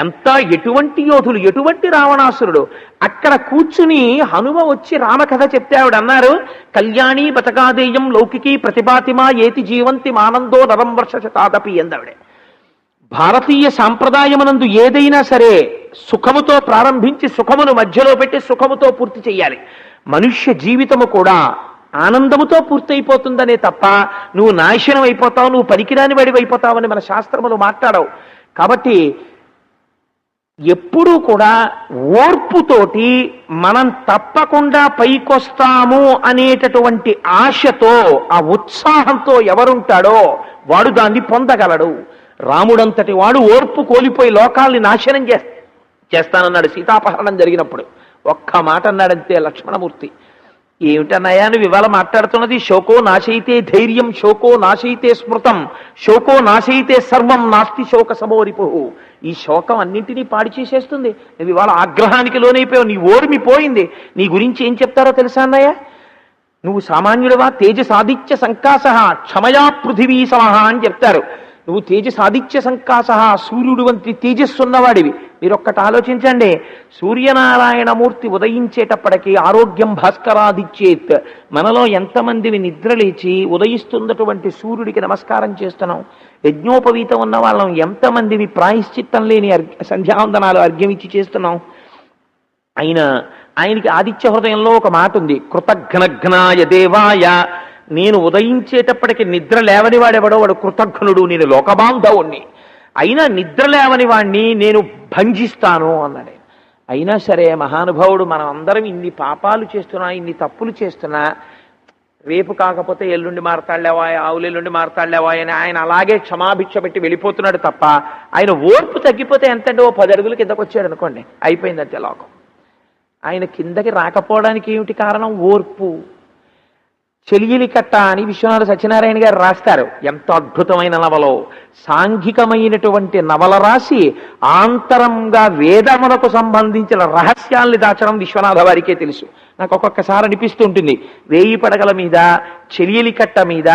ఎంత ఎటువంటి యోధులు, ఎటువంటి రావణాసురుడు. అక్కడ కూర్చుని హనుమ వచ్చి రామకథ చెప్తే ఆవిడ అన్నారు, కళ్యాణి బతకాదేయం లౌకికి ప్రతిభాతిమా ఏతి జీవంతి మానందో నవం వర్ష శతాదపి ఎందావిడే. భారతీయ సాంప్రదాయమునందు ఏదైనా సరే సుఖముతో ప్రారంభించి సుఖమును మధ్యలో పెట్టి సుఖముతో పూర్తి చెయ్యాలి. మనుష్య జీవితము కూడా ఆనందముతో పూర్తయిపోతుందనే తప్ప నువ్వు నాశనం అయిపోతావు, నువ్వు పనికిరాని వాడివి అయిపోతావని మన శాస్త్రములు మాట్లాడవు. కాబట్టి ఎప్పుడూ కూడా ఓర్పుతోటి మనం తప్పకుండా పైకొస్తాము అనేటటువంటి ఆశతో, ఆ ఉత్సాహంతో ఎవరుంటాడో వాడు దాన్ని పొందగలడు. రాముడంతటి వాడు ఓర్పు కోల్పోయి లోకాల్ని నాశనం చేస్తానన్నాడు సీతాపహరణం జరిగినప్పుడు. ఒక్క మాట అన్నాడంతే లక్ష్మణమూర్తి. ఏమిటన్నాయా నువ్వు ఇవాళ మాట్లాడుతున్నది? శోకో నాశైతే ధైర్యం, శోకో నాశైతే స్మృతం, శోకో నాశైతే సర్వం, నాస్తి శోక సమోరిపు. ఈ శోకం అన్నింటినీ పాడి చేసేస్తుంది. నువ్వు ఇవాళ ఆగ్రహానికి లోనైపోయావు, నీ ఓర్మి పోయింది. నీ గురించి ఏం చెప్తారో తెలుసా అన్నయ్య? నువ్వు సామాన్యుడివా? తేజసాదిత్య సంకాస క్షమయా పృథివీ సమహ అని చెప్తారు. నువ్వు తేజసాదిత్య సంకాస, సూర్యుడు వంటి తేజస్సున్నవాడివి. మీరు ఒక్కటి ఆలోచించండి, సూర్యనారాయణమూర్తి ఉదయించేటప్పటికీ ఆరోగ్యం భాస్కరాదిచ్చేత్. మనలో ఎంతమందివి నిద్రలేచి ఉదయిస్తున్నటువంటి సూర్యుడికి నమస్కారం చేస్తున్నాం? యజ్ఞోపవీతం ఉన్న వాళ్ళం ఎంతమందివి ప్రాయశ్చిత్తం లేని సంధ్యావందనాలు అర్ఘ్యం ఇచ్చి చేస్తున్నాం? ఆయనకి ఆదిత్య హృదయంలో ఒక మాట ఉంది, కృతఘ్నఘ్నాయ దేవాయ. నేను ఉదయించేటప్పటికి నిద్ర లేవని వాడెవడో వాడు కృతఘ్నుడు, నేను లోకబాంధవుణ్ణి. అయినా నిద్ర లేవని వాణ్ణి నేను భంజిస్తాను అన్నాడు. అయినా సరే మహానుభావుడు, మనం అందరం ఇన్ని పాపాలు చేస్తున్నా, ఇన్ని తప్పులు చేస్తున్నా, రేపు కాకపోతే ఎల్లుండి మారతాళ్లేవా, ఆవులెల్లుండి మారతాళ్లేవా అని ఆయన అలాగే క్షమాభిక్ష పెట్టి వెళ్ళిపోతున్నాడు తప్ప, ఆయన ఓర్పు తగ్గిపోతే ఎంతంటే ఓ 10 అడుగులు కిందకు వచ్చాడు అనుకోండి, అయిపోయిందంటే లోకం. ఆయన కిందకి రాకపోవడానికి ఏమిటి కారణం? ఓర్పు. చెలియలి కట్ట అని విశ్వనాథ సత్యనారాయణ గారు రాస్తారు. ఎంత అద్భుతమైన నవలో! సాంఘికమైనటువంటి నవల రాసి ఆంతరంగా వేదమునకు సంబంధించిన రహస్యాల్ని దాచడం విశ్వనాథ వారికే తెలుసు. నాకు ఒక్కొక్కసారి అనిపిస్తూ ఉంటుంది, 1000 పడగల మీద, చెలియలి కట్ట మీద,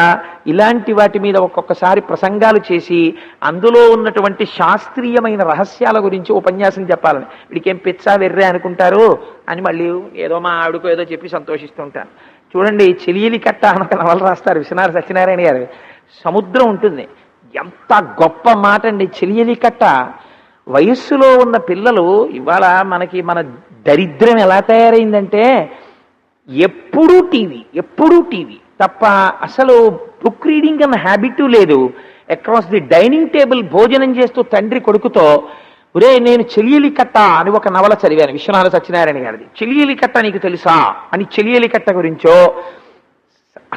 ఇలాంటి వాటి మీద ఒక్కొక్కసారి ప్రసంగాలు చేసి అందులో ఉన్నటువంటి శాస్త్రీయమైన రహస్యాల గురించి ఉపన్యాసం చెప్పాలని. వీడికేం పిచ్చా వెర్రే అనుకుంటారు అని మళ్ళీ ఏదో మా ఆవిడకో ఏదో చెప్పి సంతోషిస్తూ ఉంటాను. చూడండి, చెలియలి కట్ట అనొక నవల రాస్తారు విశ్వనాథ సత్యనారాయణ గారు. సముద్రం ఉంటుంది, ఎంత గొప్ప మాట అండి చెలియలి కట్ట. వయస్సులో ఉన్న పిల్లలు ఇవాళ మనకి, మన దరిద్రం ఎలా తయారైందంటే ఎప్పుడూ టీవీ తప్ప అసలు బుక్ రీడింగ్ అన్న హ్యాబిట్ లేదు. అక్రాస్ ది డైనింగ్ టేబుల్ భోజనం చేస్తూ తండ్రి కొడుకుతో, ఒరే నేను చెలియలి కట్ట అని ఒక నవల చదివాను విశ్వనాథ సత్యనారాయణ గారిది. చెలియలి కట్ట నీకు తెలుసా అని, చెలియలి కట్ట గురించో,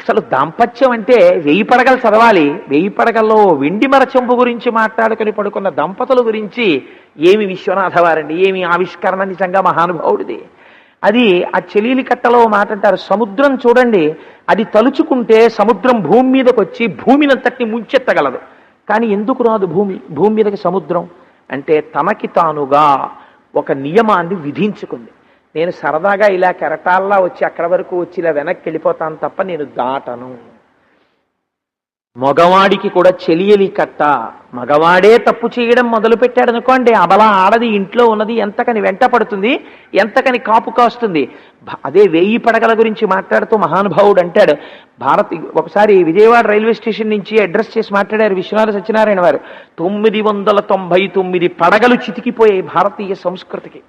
అసలు దాంపత్యం అంటే 1000 పడగలు చదవాలి. 1000 పడగల్లో వెండి మరచెంపు గురించి మాట్లాడుకుని పడుకున్న దంపతుల గురించి ఏమి విశ్వనాథ వారండి, ఏమి ఆవిష్కరణ! నిజంగా మహానుభావుడిది. అది ఆ చెలీలి కట్టలో మాట అంటారు, సముద్రం చూడండి, అది తలుచుకుంటే సముద్రం భూమి మీదకి వచ్చి భూమినంతటిని ముంచెత్తగలదు. కానీ ఎందుకు రాదు భూమి మీదకి సముద్రం అంటే తనకి తానుగా ఒక నియమాన్ని విధించుకుంది. నేను సరదాగా ఇలా కెరటాల్లా వచ్చి అక్కడ వరకు వచ్చి ఇలా వెనక్కి వెళ్ళిపోతాను తప్ప నేను దాటను. మగవాడికి కూడా చెలియలి కట్ట, మగవాడే తప్పు చేయడం మొదలు పెట్టాడు అనుకోండి, అబలా ఆడది ఇంట్లో ఉన్నది ఎంతకని వెంట పడుతుంది, ఎంతకని కాపు కాస్తుంది. అదే 1000 పడగల గురించి మాట్లాడుతూ మహానుభావుడు అంటాడు, ఒకసారి విజయవాడ రైల్వే స్టేషన్ నుంచి అడ్రస్ చేసి మాట్లాడారు విశ్వనాథ సత్యనారాయణ వారు. 999 పడగలు చితికిపోయాయి భారతీయ సంస్కృతికి.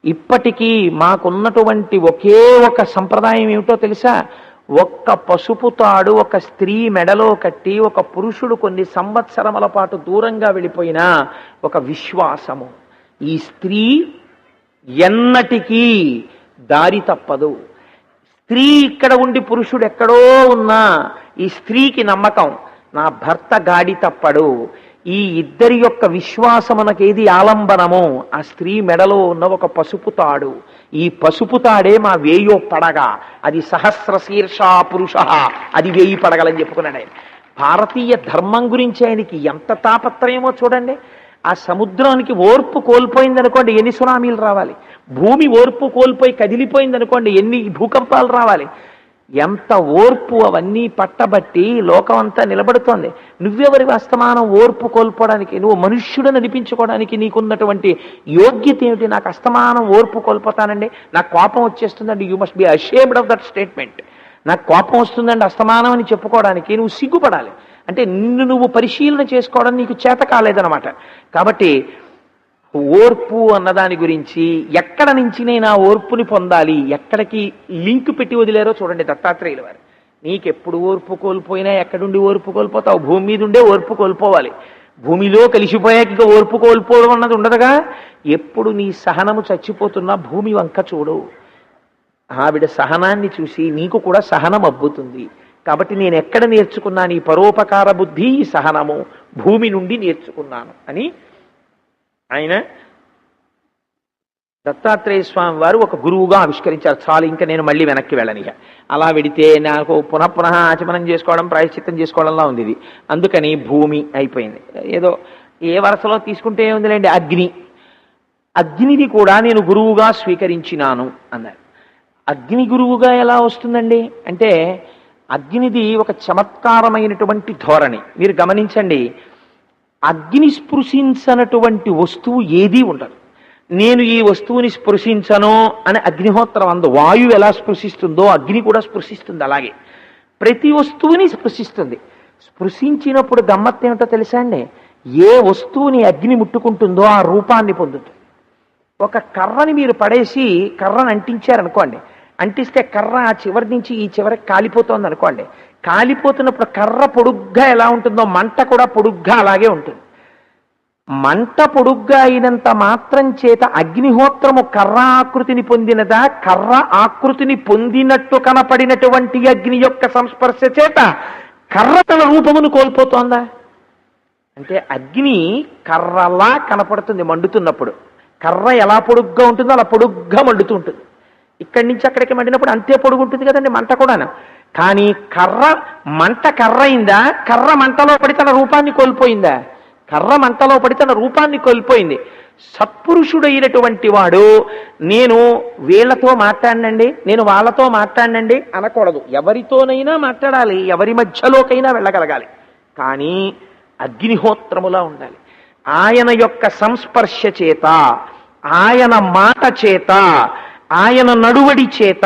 ఇప్పటికీ మాకున్నటువంటి ఒకే ఒక సంప్రదాయం ఏమిటో తెలుసా? ఒక్క పసుపు తాడు ఒక స్త్రీ మెడలో కట్టి ఒక పురుషుడు కొన్ని సంవత్సరముల పాటు దూరంగా వెళ్ళిపోయినా ఒక విశ్వాసము, ఈ స్త్రీ ఎన్నటికీ దారి తప్పదు. స్త్రీ ఇక్కడ ఉండి పురుషుడు ఎక్కడో ఉన్నా ఈ స్త్రీకి నమ్మకం, నా భర్త గాడి తప్పడు. ఈ ఇద్దరి యొక్క విశ్వాసమునకేది ఆలంబనమో ఆ స్త్రీ మెడలో ఉన్న ఒక పసుపు తాడు. ఈ పసుపు తాడే మా 1000వ పడగ, అది సహస్ర శీర్ష పురుష, అది 1000 పడగలని చెప్పుకున్నాడు ఆయన. భారతీయ ధర్మం గురించి ఆయనకి ఎంత తాపత్రయమో చూడండి. ఆ సముద్రానికి ఓర్పు కోల్పోయింది అనుకోండి, ఎన్ని సునామీలు రావాలి. భూమి ఓర్పు కోల్పోయి కదిలిపోయింది అనుకోండి, ఎన్ని భూకంపాలు రావాలి. ఎంత ఓర్పు అవన్నీ పట్టబట్టి లోకం అంతా నిలబడుతోంది. నువ్వెవరి అస్తమానం ఓర్పు కోల్పోవడానికి, నువ్వు మనుష్యుడని అనిపించుకోవడానికి నీకున్నటువంటి యోగ్యత ఏమిటి? నాకు అస్తమానం ఓర్పు కోల్పోతానండి, నాకు కోపం వచ్చేస్తుందండి, you must be ashamed of that statement. నాకు కోపం వస్తుందండి అస్తమానం అని చెప్పుకోవడానికి నువ్వు సిగ్గుపడాలి. అంటే నిన్ను నువ్వు పరిశీలన చేసుకోవడం నీకు చేత కాలేదనమాట. కాబట్టి ఓర్పు అన్నదాని గురించి ఎక్కడ నుంచి నేను ఆ ఓర్పుని పొందాలి, ఎక్కడికి లింక్ పెట్టి వదిలేరో చూడండి దత్తాత్రేయుల వారు. నీకెప్పుడు ఓర్పు కోల్పోయినా ఎక్కడుండి ఓర్పు కోల్పోతావు? భూమి మీద ఉండే ఓర్పు కోల్పోవాలి. భూమిలో కలిసిపోయాక ఇక ఓర్పు కోల్పోవడం అన్నది ఉండదుగా. ఎప్పుడు నీ సహనము చచ్చిపోతున్నా భూమి వంక చూడు, ఆవిడ సహనాన్ని చూసి నీకు కూడా సహనం అబ్బుతుంది. కాబట్టి నేను ఎక్కడ నేర్చుకున్నాను ఈ పరోపకార బుద్ధి, ఈ సహనము? భూమి నుండి నేర్చుకున్నాను అని ఆయన దత్తాత్రేయ స్వామి వారు ఒక గురువుగా ఆవిష్కరించారు. చాలు, ఇంకా నేను మళ్ళీ వెనక్కి వెళ్ళను. ఇక అలా వెడితే నాకు పునః ఆచమనం చేసుకోవడం, ప్రాయశ్చిత్తం చేసుకోవడంలా ఉంది ఇది. అందుకని భూమి అయిపోయింది. ఏదో ఏ వరుసలో తీసుకుంటే ఏముందిలేండి, అగ్నిది కూడా నేను గురువుగా స్వీకరించినాను అన్నారు. అగ్ని గురువుగా ఎలా వస్తుందండి అంటే, అగ్నిది ఒక చమత్కారమైనటువంటి ధోరణి. మీరు గమనించండి, అగ్ని స్పృశించనటువంటి వస్తువు ఏదీ ఉండదు. నేను ఈ వస్తువుని స్పృశించను అని అగ్నిహోత్రం అందు. వాయువు ఎలా స్పృశిస్తుందో అగ్ని కూడా స్పృశిస్తుంది. అలాగే ప్రతి వస్తువుని స్పృశిస్తుంది. స్పృశించినప్పుడు గమ్మత్తు ఏమిటో తెలుసా అండి? ఏ వస్తువుని అగ్ని ముట్టుకుంటుందో ఆ రూపాన్ని పొందుతుంది. ఒక కర్రని మీరు పడేసి కర్రను అంటించారనుకోండి, అంటిస్తే కర్ర ఆ చివరి నుంచి ఈ చివరికి కాలిపోతుంది అనుకోండి. కాలిపోతున్నప్పుడు కర్ర పొడుగ్గా ఎలా ఉంటుందో మంట కూడా పొడుగ్గా అలాగే ఉంటుంది. మంట పొడుగ్గా అయినంత మాత్రం చేత అగ్నిహోత్రము కర్ర ఆకృతిని పొందినదా? కర్ర ఆకృతిని పొందినట్టు కనపడినటువంటి అగ్ని యొక్క సంస్పర్శ చేత కర్ర తన రూపమును కోల్పోతోందా? అంటే అగ్ని కర్రలా కనపడుతుంది మండుతున్నప్పుడు. కర్ర ఎలా పొడుగ్గా ఉంటుందో అలా పొడుగ్గా మండుతూ ఉంటుంది. ఇక్కడి నుంచి అక్కడికి మండినప్పుడు అంతే పొడుగు ఉంటుంది కదండి మంట కూడాను. కానీ మంట కర్ర అయిందా? కర్ర మంటలో పడి తన రూపాన్ని కోల్పోయిందా? కర్ర మంటలో పడి తన రూపాన్ని కోల్పోయింది. సత్పురుషుడైనటువంటి వాడు నేను వీళ్లతో మాట్లాడినండి, నేను వాళ్ళతో మాట్లాడినండి అనకూడదు. ఎవరితోనైనా మాట్లాడాలి, ఎవరి మధ్యలోకైనా వెళ్ళగలగాలి. కానీ అగ్నిహోత్రములా ఉండాలి. ఆయన యొక్క సంస్పర్శ చేత, ఆయన మాట చేత, ఆయన నడువడి చేత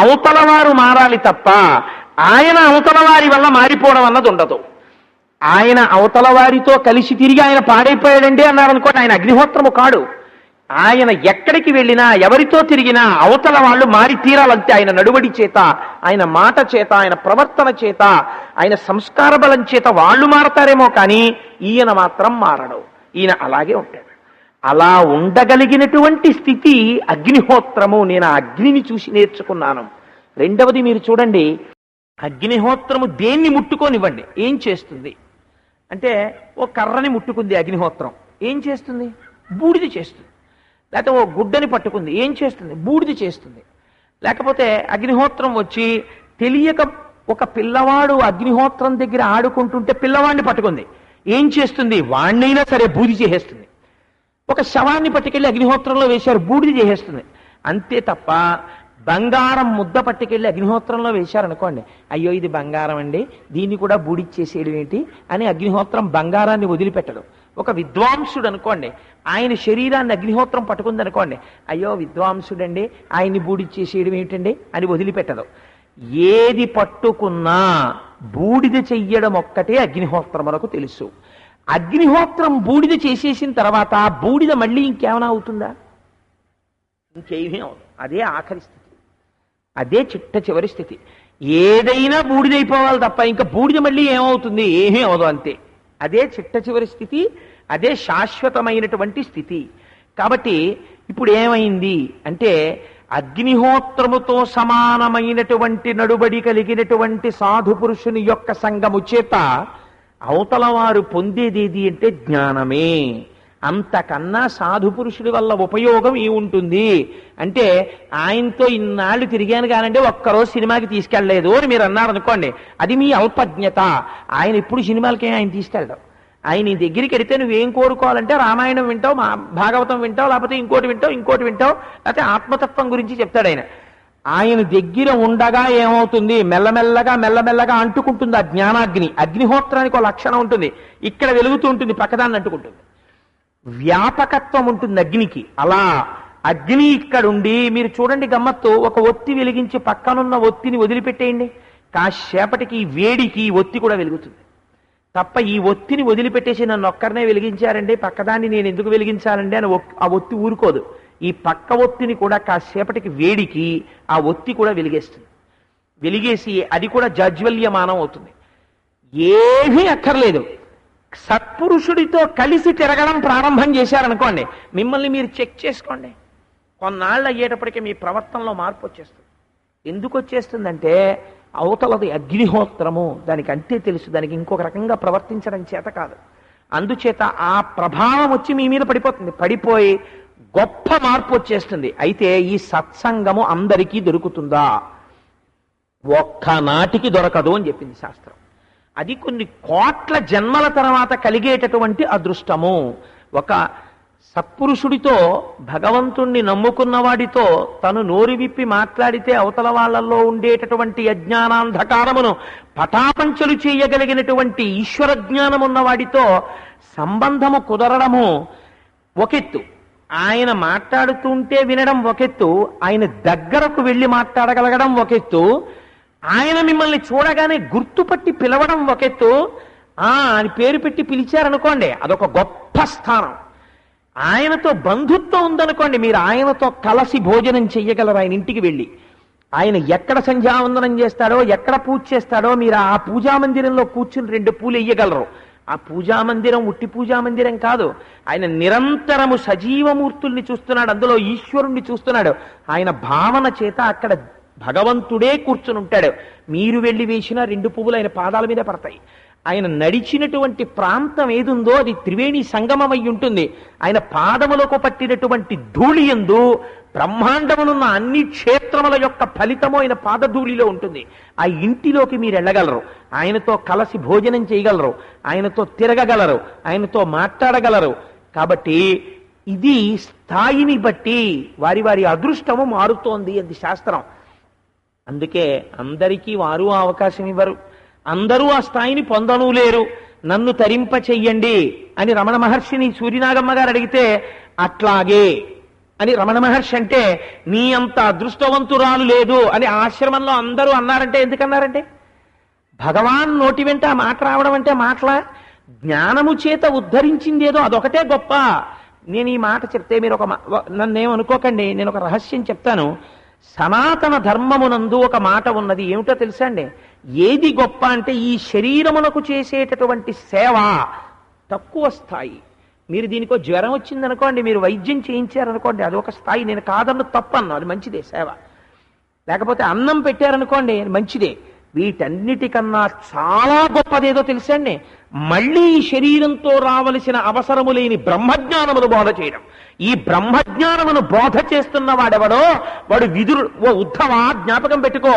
అవతల వారు మారాలి తప్ప ఆయన అవతల వారి వల్ల మారిపోవడం అన్నది ఉండదు. ఆయన అవతల వారితో కలిసి తిరిగి ఆయన పాడైపోయాడండి అన్నారనుకోండి, ఆయన అగ్నిహోత్రము కాడు. ఆయన ఎక్కడికి వెళ్ళినా ఎవరితో తిరిగినా అవతల వాళ్ళు మారి తీరాలంతే. ఆయన నడువడి చేత, ఆయన మాట చేత, ఆయన ప్రవర్తన చేత, ఆయన సంస్కార బలం చేత వాళ్ళు మారతారేమో కానీ ఈయన మాత్రం మారడు. ఈయన అలాగే ఉంటాడు. అలా ఉండగలిగినటువంటి స్థితి అగ్నిహోత్రము. నేను ఆ అగ్నిని చూసి నేర్చుకున్నాను. రెండవది మీరు చూడండి, అగ్నిహోత్రము దేన్ని ముట్టుకోనివ్వండి ఏం చేస్తుంది అంటే, ఓ కర్రని ముట్టుకుంది అగ్నిహోత్రం, ఏం చేస్తుంది? బూడిద చేస్తుంది. లేకపోతే ఓ గుడ్డని పట్టుకుంది, ఏం చేస్తుంది? బూడిద చేస్తుంది. లేకపోతే అగ్నిహోత్రం వచ్చి తెలియక ఒక పిల్లవాడు అగ్నిహోత్రం దగ్గర ఆడుకుంటుంటే పిల్లవాడిని పట్టుకుంది, ఏం చేస్తుంది? వాణ్ణైనా సరే బూది చేసేస్తుంది. ఒక శవాన్ని పట్టుకెళ్ళి అగ్నిహోత్రంలో వేశారు, బూడిద చేసేస్తుంది. అంతే తప్ప బంగారం ముద్ద పట్టుకెళ్ళి అగ్నిహోత్రంలో వేశారనుకోండి, అయ్యో ఇది బంగారం అండి, దీన్ని కూడా బూడిచ్చేసేయడం ఏంటి అని అగ్నిహోత్రం బంగారాన్ని వదిలిపెట్టడు. ఒక విద్వాంసుడు అనుకోండి, ఆయన శరీరాన్ని అగ్నిహోత్రం పట్టుకుంది అనుకోండి, అయ్యో విద్వాంసుడండి, ఆయన్ని బూడిచ్చేసేయడం ఏమిటండి అని వదిలిపెట్టదు. ఏది పట్టుకున్నా బూడిద చెయ్యడం ఒక్కటే అగ్నిహోత్రములకు తెలుసు. అగ్నిహోత్రం బూడిద చేసేసిన తర్వాత ఆ బూడిద మళ్ళీ ఇంకేమైనా అవుతుందా? ఇంకేమీ అవదు. అదే ఆఖరి స్థితి, అదే చిట్ట చివరి స్థితి. ఏదైనా బూడిదైపోవాలి తప్ప ఇంకా బూడిద మళ్ళీ ఏమవుతుంది? ఏమీ అవదు, అంతే. అదే చిట్ట చివరి స్థితి, అదే శాశ్వతమైనటువంటి స్థితి. కాబట్టి ఇప్పుడు ఏమైంది అంటే, అగ్నిహోత్రముతో సమానమైనటువంటి నడుబడి కలిగినటువంటి సాధు పురుషుని యొక్క సంగము చేత అవతల వారు పొందేదేది అంటే జ్ఞానమే. అంతకన్నా సాధు పురుషుడి వల్ల ఉపయోగం ఈ ఉంటుంది అంటే, ఆయనతో ఇన్నాళ్ళు తిరిగాను కానంటే ఒక్కరోజు సినిమాకి తీసుకెళ్లలేదు అని మీరు అన్నారు అనుకోండి, అది మీ అల్పజ్ఞత. ఆయన ఇప్పుడు సినిమాలకి ఆయన తీసుకెళ్ళడం. ఆయన నీ దగ్గరికి వెడితే నువ్వేం కోరుకోవాలంటే రామాయణం వింటావు, భాగవతం వింటావు, లేకపోతే ఇంకోటి వింటావు, లేకపోతే ఆత్మతత్వం గురించి చెప్తాడు ఆయన. ఆయన దగ్గర ఉండగా ఏమవుతుంది? మెల్లమెల్లగా అంటుకుంటుంది ఆ జ్ఞానాగ్ని. అగ్నిహోత్రానికి ఒక లక్షణం ఉంటుంది, ఇక్కడ వెలుగుతూ ఉంటుంది, పక్కదాన్ని అంటుకుంటుంది. వ్యాపకత్వం ఉంటుంది అగ్నికి. అలా అగ్ని ఇక్కడుండి మీరు చూడండి గమ్మత్తు, ఒక ఒత్తి వెలిగించి పక్కనున్న ఒత్తిని వదిలిపెట్టేయండి, కాసేపటికి ఈ వేడికి ఈ ఒత్తి కూడా వెలుగుతుంది. తప్ప ఈ ఒత్తిని వదిలిపెట్టేసి నన్ను ఒక్కరినే వెలిగించారండి, పక్కదాన్ని నేను ఎందుకు వెలిగించాలండి అని ఆ ఒత్తి ఊరుకోదు. ఈ పక్క ఒత్తిని కూడా కాసేపటికి వేడికి ఆ ఒత్తి కూడా వెలిగేస్తుంది. వెలిగేసి అది కూడా జాజ్వల్యమానం అవుతుంది. ఏమీ అక్కర్లేదు. సత్పురుషుడితో కలిసి తిరగడం ప్రారంభం చేశారనుకోండి, మిమ్మల్ని మీరు చెక్ చేసుకోండి, కొన్నాళ్ళు అయ్యేటప్పటికీ మీ ప్రవర్తనలో మార్పు వచ్చేస్తుంది. ఎందుకు వచ్చేస్తుందంటే, అవతలది అగ్నిహోత్రము, దానికి అంతే తెలుసు, దానికి ఇంకొక రకంగా ప్రవర్తించడం చేత కాదు. అందుచేత ఆ ప్రభావం వచ్చి మీ మీద పడిపోతుంది, పడిపోయి గొప్ప మార్పు వచ్చేస్తుంది. అయితే ఈ సత్సంగము అందరికీ దొరుకుతుందా? ఒక్కనాటికి దొరకదు అని చెప్పింది శాస్త్రం. అది కొన్ని కోట్ల జన్మల తర్వాత కలిగేటటువంటి అదృష్టము. ఒక సత్పురుషుడితో, భగవంతుణ్ణి నమ్ముకున్నవాడితో తను నోరు విప్పి మాట్లాడితే అవతల వాళ్ళల్లో ఉండేటటువంటి అజ్ఞానాంధకారమును పటాపంచలు చేయగలిగినటువంటి ఈశ్వర జ్ఞానం ఉన్నవాడితో సంబంధము కుదరడము ఒకెత్తు, ఆయన మాట్లాడుతుంటే వినడం ఒకెత్తు, ఆయన దగ్గరకు వెళ్ళి మాట్లాడగలగడం ఒకెత్తు, ఆయన మిమ్మల్ని చూడగానే గుర్తుపట్టి పిలవడం ఒకెత్తు, అని పేరు పెట్టి పిలిచారనుకోండి, అదొక గొప్ప స్థానం. ఆయనతో బంధుత్వం ఉందనుకోండి, మీరు ఆయనతో కలిసి భోజనం చెయ్యగలరు. ఆయన ఇంటికి వెళ్ళి ఆయన ఎక్కడ సంధ్యావందనం చేస్తాడో, ఎక్కడ పూజ చేస్తాడో, మీరు ఆ పూజా మందిరంలో కూర్చుని 2 పూలు వేయగలరు. ఆ పూజా మందిరం ఉట్టి పూజా మందిరం కాదు, ఆయన నిరంతరము సజీవమూర్తుల్ని చూస్తున్నాడు, అందులో ఈశ్వరుణ్ణి చూస్తున్నాడు. ఆయన భావన చేత అక్కడ భగవంతుడే కూర్చుని ఉంటాడు. మీరు వెళ్ళి వేసిన 2 పువ్వులు ఆయన పాదాల మీద పడతాయి. ఆయన నడిచినటువంటి ప్రాంతం ఏదుందో అది త్రివేణి సంగమమై ఉంటుంది. ఆయన పాదములకు పట్టినటువంటి ధూళి యందు బ్రహ్మాండములున్న అన్ని క్షేత్రముల యొక్క ఫలితము ఆయన పాదధూళిలో ఉంటుంది. ఆ ఇంటిలోకి మీరు వెళ్ళగలరు, ఆయనతో కలిసి భోజనం చేయగలరు, ఆయనతో తిరగగలరు, ఆయనతో మాట్లాడగలరు. కాబట్టి ఇది స్థాయిని బట్టి వారి వారి అదృష్టము మారుతోంది అది శాస్త్రం. అందుకే అందరికీ వారు ఆ అవకాశం ఇవ్వరు, అందరూ ఆ స్థాయిని పొందను లేరు. నన్ను తరింప చెయ్యండి అని రమణ మహర్షిని సూర్యనాగమ్మ గారు అడిగితే అట్లాగే అని రమణ మహర్షి అంటే, నీ అంత అదృష్టవంతురాలు లేదు అని ఆశ్రమంలో అందరూ అన్నారంటే ఎందుకన్నారంటే, భగవాన్ నోటి వెంట ఆ మాట రావడం అంటే మాటల జ్ఞానము చేత ఉద్ధరించింది ఏదో అదొకటే గొప్ప. నేను ఈ మాట చెప్తే మీరు నన్నేమనుకోకండి, నేను ఒక రహస్యం చెప్తాను. సనాతన ధర్మమునందు ఒక మాట ఉన్నది, ఏమిటో తెలుసా అండి? ఏది గొప్ప అంటే ఈ శరీరమునకు చేసేటటువంటి సేవ తక్కువ స్థాయి. మీరు దీనికో జ్వరం వచ్చిందనుకోండి, మీరు వైద్యం చేయించారనుకోండి, అదొక స్థాయి. నేను కాదన్న తప్పన్నా, అది మంచిదే సేవ. లేకపోతే అన్నం పెట్టారనుకోండి, మంచిదే. వీటన్నిటికన్నా చాలా గొప్పదేదో తెలుసండి, మళ్ళీ ఈ శరీరంతో రావలసిన అవసరము లేని బ్రహ్మజ్ఞానమును బోధ చేయడం. ఈ బ్రహ్మజ్ఞానమును బోధ చేస్తున్న వాడెవడో వాడు విదురు, ఓ ఉద్ధవ జ్ఞాపకం పెట్టుకో,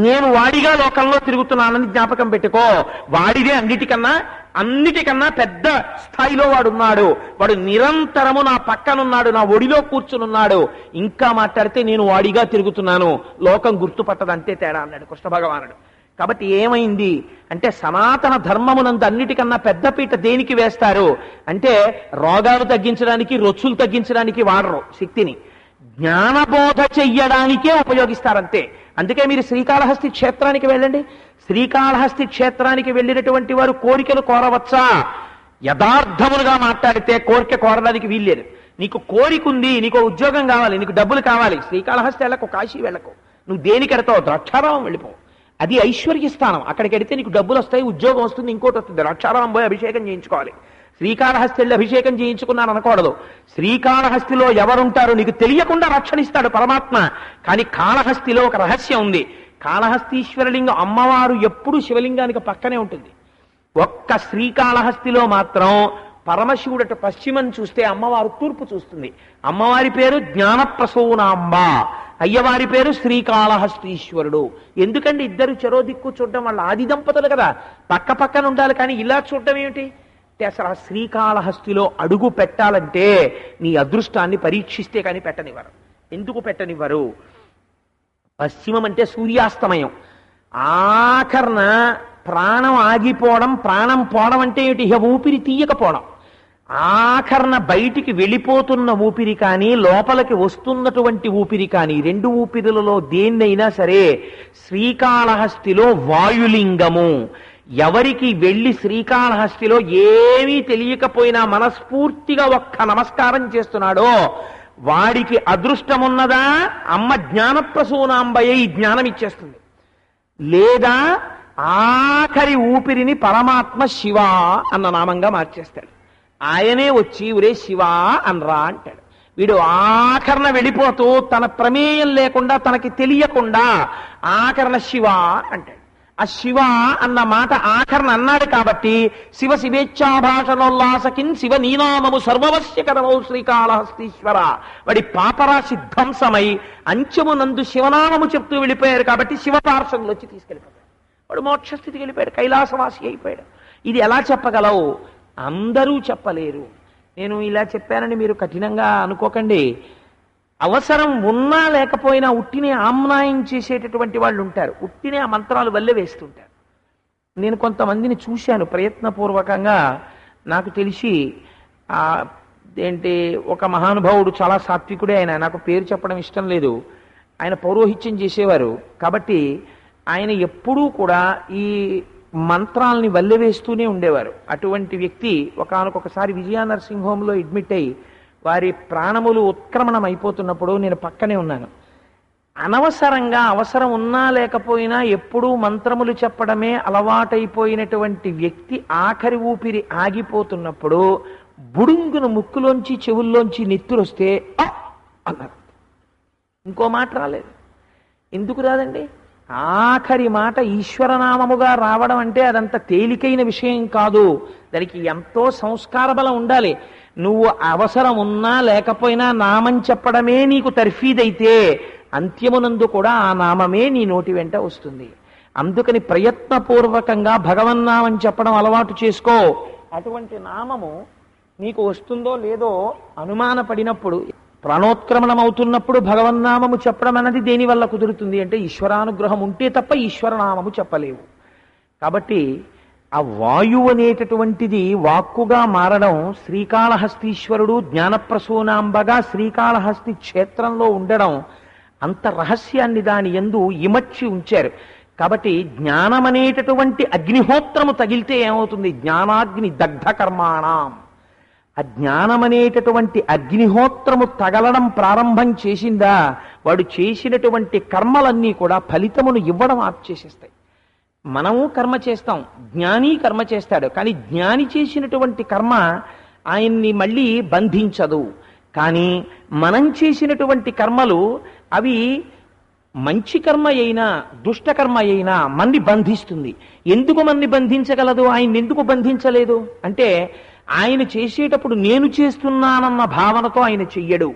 నేను వాడిగా లోకంలో తిరుగుతున్నానని జ్ఞాపకం పెట్టుకో. వాడిదే అన్నిటికన్నా పెద్ద స్థాయిలో వాడున్నాడు. వాడు నిరంతరము నా పక్కనున్నాడు, నా ఒడిలో కూర్చునున్నాడు. ఇంకా మాట్లాడితే నేను వాడిగా తిరుగుతున్నాను, లోకం గుర్తుపట్టదు, అంతే తేడా అన్నాడు కృష్ణ భగవానుడు. కాబట్టి ఏమైంది అంటే, సనాతన ధర్మమునందు అన్నిటికన్నా పెద్దపీట దేనికి వేస్తారు అంటే, రోగాలు తగ్గించడానికి, రొచ్చులు తగ్గించడానికి వాడరు శక్తిని, జ్ఞానబోధ చెయ్యడానికే ఉపయోగిస్తారంతే. అందుకే మీరు శ్రీకాళహస్తి క్షేత్రానికి వెళ్ళండి. శ్రీకాళహస్తి క్షేత్రానికి వెళ్ళినటువంటి వారు కోరికలు కోరవచ్చా? యథార్థములుగా మాట్లాడితే కోరిక కోరడానికి వీల్లేదు. నీకు కోరిక ఉంది, నీకు ఉద్యోగం కావాలి, నీకు డబ్బులు కావాలి, శ్రీకాళహస్తి వెళ్ళకు, కాశీ వెళ్ళకు. నువ్వు దేనికి ఎడతావు? ద్రాక్షారామం వెళ్ళిపో, అది ఐశ్వర్య స్థానం. అక్కడికి వెడితే నీకు డబ్బులు వస్తాయి, ఉద్యోగం వస్తుంది, ఇంకోటి వస్తుంది. ద్రాక్షారామం పోయి అభిషేకం చేయించుకోవాలి. శ్రీకాళహస్తి వెళ్ళి అభిషేకం చేయించుకున్నాను అనకూడదు. శ్రీకాళహస్తిలో ఎవరుంటారో నీకు తెలియకుండా రక్షణిస్తాడు పరమాత్మ. కానీ కాళహస్తిలో ఒక రహస్యం ఉంది. కాళహస్తీశ్వరలింగం అమ్మవారు ఎప్పుడు శివలింగానికి పక్కనే ఉంటుంది. ఒక్క శ్రీకాళహస్తిలో మాత్రం పరమశివుడట పశ్చిమం చూస్తే అమ్మవారు తూర్పు చూస్తుంది. అమ్మవారి పేరు జ్ఞానప్రసూనాంబ, అయ్యవారి పేరు శ్రీకాళహస్తీశ్వరుడు. ఎందుకండి ఇద్దరు చెరో దిక్కు చూడడం? వాళ్ళ ఆది దంపతులు కదా, పక్క పక్కన ఉండాలి. కానీ ఇలా చూడడం ఏమిటి అంటే, అసలు ఆ శ్రీకాళహస్తిలో అడుగు పెట్టాలంటే నీ అదృష్టాన్ని పరీక్షిస్తే కానీ పెట్టనివ్వరు. ఎందుకు పెట్టనివ్వరు? పశ్చిమం అంటే సూర్యాస్తమయం, ఆఖరణ ప్రాణం ఆగిపోవడం, ప్రాణం పోవడం అంటే ఏమిటి? ఇక ఊపిరి తీయకపోవడం. ఆఖరణ బయటికి వెళ్ళిపోతున్న ఊపిరి కానీ, లోపలికి వస్తున్నటువంటి ఊపిరి కానీ, రెండు ఊపిరులలో దేన్నైనా సరే శ్రీకాళహస్తిలో వాయులింగము. ఎవరికి వెళ్ళి శ్రీకాళహస్తిలో ఏమీ తెలియకపోయినా మనస్ఫూర్తిగా ఒక్క నమస్కారం చేస్తున్నాడో వాడికి అదృష్టమున్నదా? అమ్మ జ్ఞానప్రసూనాంబయ్య ఈ జ్ఞానం ఇచ్చేస్తుంది. లేదా ఆఖరి ఊపిరిని పరమాత్మ శివ అన్న నామంగా మార్చేస్తాడు. ఆయనే వచ్చి ఒరే శివ అనరా అంటాడు. వీడు ఆఖరణ వెళ్ళిపోతూ తన ప్రమేయం లేకుండా, తనకి తెలియకుండా ఆఖరణ శివ అంటాడు. ఆ శివ అన్న మాట ఆఖరణ అన్నాడు కాబట్టి శివ శివేచ్ఛాభాషణోల్లాసకిన్ శివ నీనామము సర్వవశ్యకరమౌ శ్రీకాళహస్తీశ్వర. వాడి పాపరాశి ధ్వంసమై అంచమునందు శివనామము చెప్తూ వెళ్ళిపోయారు కాబట్టి శివ పార్షదులు వచ్చి తీసుకెళ్ళిపోయాడు. వాడు మోక్షస్థితికి వెళ్ళిపోయాడు, కైలాసవాసి అయిపోయాడు. ఇది ఎలా చెప్పగలవు? అందరూ చెప్పలేరు. నేను ఇలా చెప్పానని మీరు కఠినంగా అనుకోకండి. అవసరం ఉన్నా లేకపోయినా ఉట్టినే ఆమ్నాయం చేసేటటువంటి వాళ్ళు ఉంటారు, ఉట్టినే ఆ మంత్రాలు వల్లే వేస్తుంటారు. నేను కొంతమందిని చూశాను ప్రయత్నపూర్వకంగా. నాకు తెలిసి ఒక మహానుభావుడు, చాలా సాత్వికుడే ఆయన, నాకు పేరు చెప్పడం ఇష్టం లేదు. ఆయన పౌరోహిత్యం చేసేవారు కాబట్టి ఆయన ఎప్పుడూ కూడా ఈ మంత్రాలని వల్లెవేస్తూనే ఉండేవారు. అటువంటి వ్యక్తి ఒకానొకసారి విజయ నర్సింగ్ హోమ్లో అడ్మిట్ అయ్యి వారి ప్రాణములు ఉత్క్రమణం అయిపోతున్నప్పుడు నేను పక్కనే ఉన్నాను. అనవసరంగా అవసరం ఉన్నా లేకపోయినా ఎప్పుడూ మంత్రములు చెప్పడమే అలవాటైపోయినటువంటి వ్యక్తి ఆఖరి ఊపిరి ఆగిపోతున్నప్పుడు బుడుంగును ముక్కులోంచి చెవుల్లోంచి నెత్తురొస్తే అన్నారు. ఇంకో మాట రాలేదు. ఎందుకు రాదండి? ఆఖరి మాట ఈశ్వరనామముగా రావడం అంటే అదంత తేలికైన విషయం కాదు. దానికి ఎంతో సంస్కార బలం ఉండాలి. నువ్వు అవసరం ఉన్నా లేకపోయినా నామం చెప్పడమే నీకు తర్ఫీదైతే అంత్యమునందు కూడా ఆ నామమే నీ నోటి వెంట వస్తుంది. అందుకని ప్రయత్నపూర్వకంగా భగవన్నామం చెప్పడం అలవాటు చేసుకో. అటువంటి నామము నీకు వస్తుందో లేదో అనుమానపడినప్పుడు, ప్రాణోత్క్రమణం అవుతున్నప్పుడు భగవన్నామము చెప్పడం అన్నది దేని వల్ల కుదురుతుంది అంటే ఈశ్వరానుగ్రహం ఉంటే తప్ప ఈశ్వరనామము చెప్పలేవు. కాబట్టి ఆ వాయువు అనేటటువంటిది వాక్కుగా మారడం, శ్రీకాళహస్తీశ్వరుడు జ్ఞానప్రసూనాంబగా శ్రీకాళహస్తి క్షేత్రంలో ఉండడం, అంత రహస్యాన్ని దాని యందు ఇమర్చి ఉంచారు. కాబట్టి జ్ఞానం అనేటటువంటి అగ్నిహోత్రము తగిలితే ఏమవుతుంది? జ్ఞానాగ్ని దగ్ధ కర్మాణం. ఆ జ్ఞానమనేటటువంటి అగ్నిహోత్రము తగలడం ప్రారంభం చేసిందా, వాడు చేసినటువంటి కర్మలన్నీ కూడా ఫలితమును ఇవ్వడం ఆపేసేస్తాయి. మనము కర్మ చేస్తాం, జ్ఞాని కర్మ చేస్తాడు, కానీ జ్ఞాని చేసినటువంటి కర్మ ఆయన్ని మళ్ళీ బంధించదు. కానీ మనం చేసినటువంటి కర్మలు అవి మంచి కర్మ అయినా దుష్టకర్మ అయినా మన్ని బంధిస్తుంది. ఎందుకు మన్ని బంధించగలదు, ఆయన ఎందుకు బంధించలేదు అంటే ఆయన చేసేటప్పుడు నేను చేస్తున్నానన్న భావనతో ఆయన చెయ్యడు.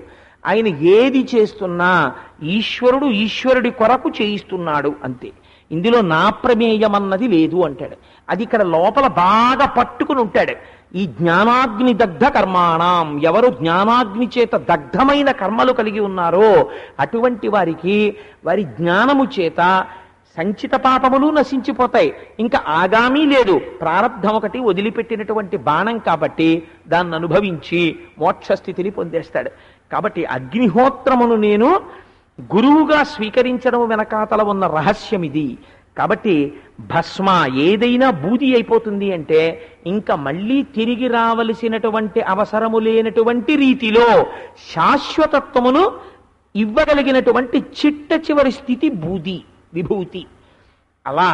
ఆయన ఏది చేస్తున్నా ఈశ్వరుడు ఈశ్వరుడి కొరకు చేయిస్తున్నాడు అంతే. ఇందులో నా ప్రమేయం అన్నది లేదు అంటాడు. అది ఇక్కడ లోపల బాగా పట్టుకుని ఉంటాడు. ఈ జ్ఞానాగ్ని దగ్ధ కర్మాణం, ఎవరు జ్ఞానాగ్ని చేత దగ్ధమైన కర్మలు కలిగి ఉన్నారో అటువంటి వారికి వారి జ్ఞానము చేత సంచిత పాపములు నశించిపోతాయి. ఇంకా ఆగామీ లేదు. ప్రారబ్ధం ఒకటి వదిలిపెట్టినటువంటి బాణం కాబట్టి దాన్ని అనుభవించి మోక్షస్థితిని పొందేస్తాడు. కాబట్టి అగ్నిహోత్రమును నేను గురువుగా స్వీకరించడం వెనకాతల ఉన్న రహస్యం ఇది. కాబట్టి భస్మ ఏదైనా బూది అయిపోతుంది అంటే ఇంకా మళ్ళీ తిరిగి రావలసినటువంటి అవసరము లేనటువంటి రీతిలో శాశ్వతత్వమును ఇవ్వగలిగినటువంటి చిట్ట చివరి స్థితి బూది విభూతి. అలా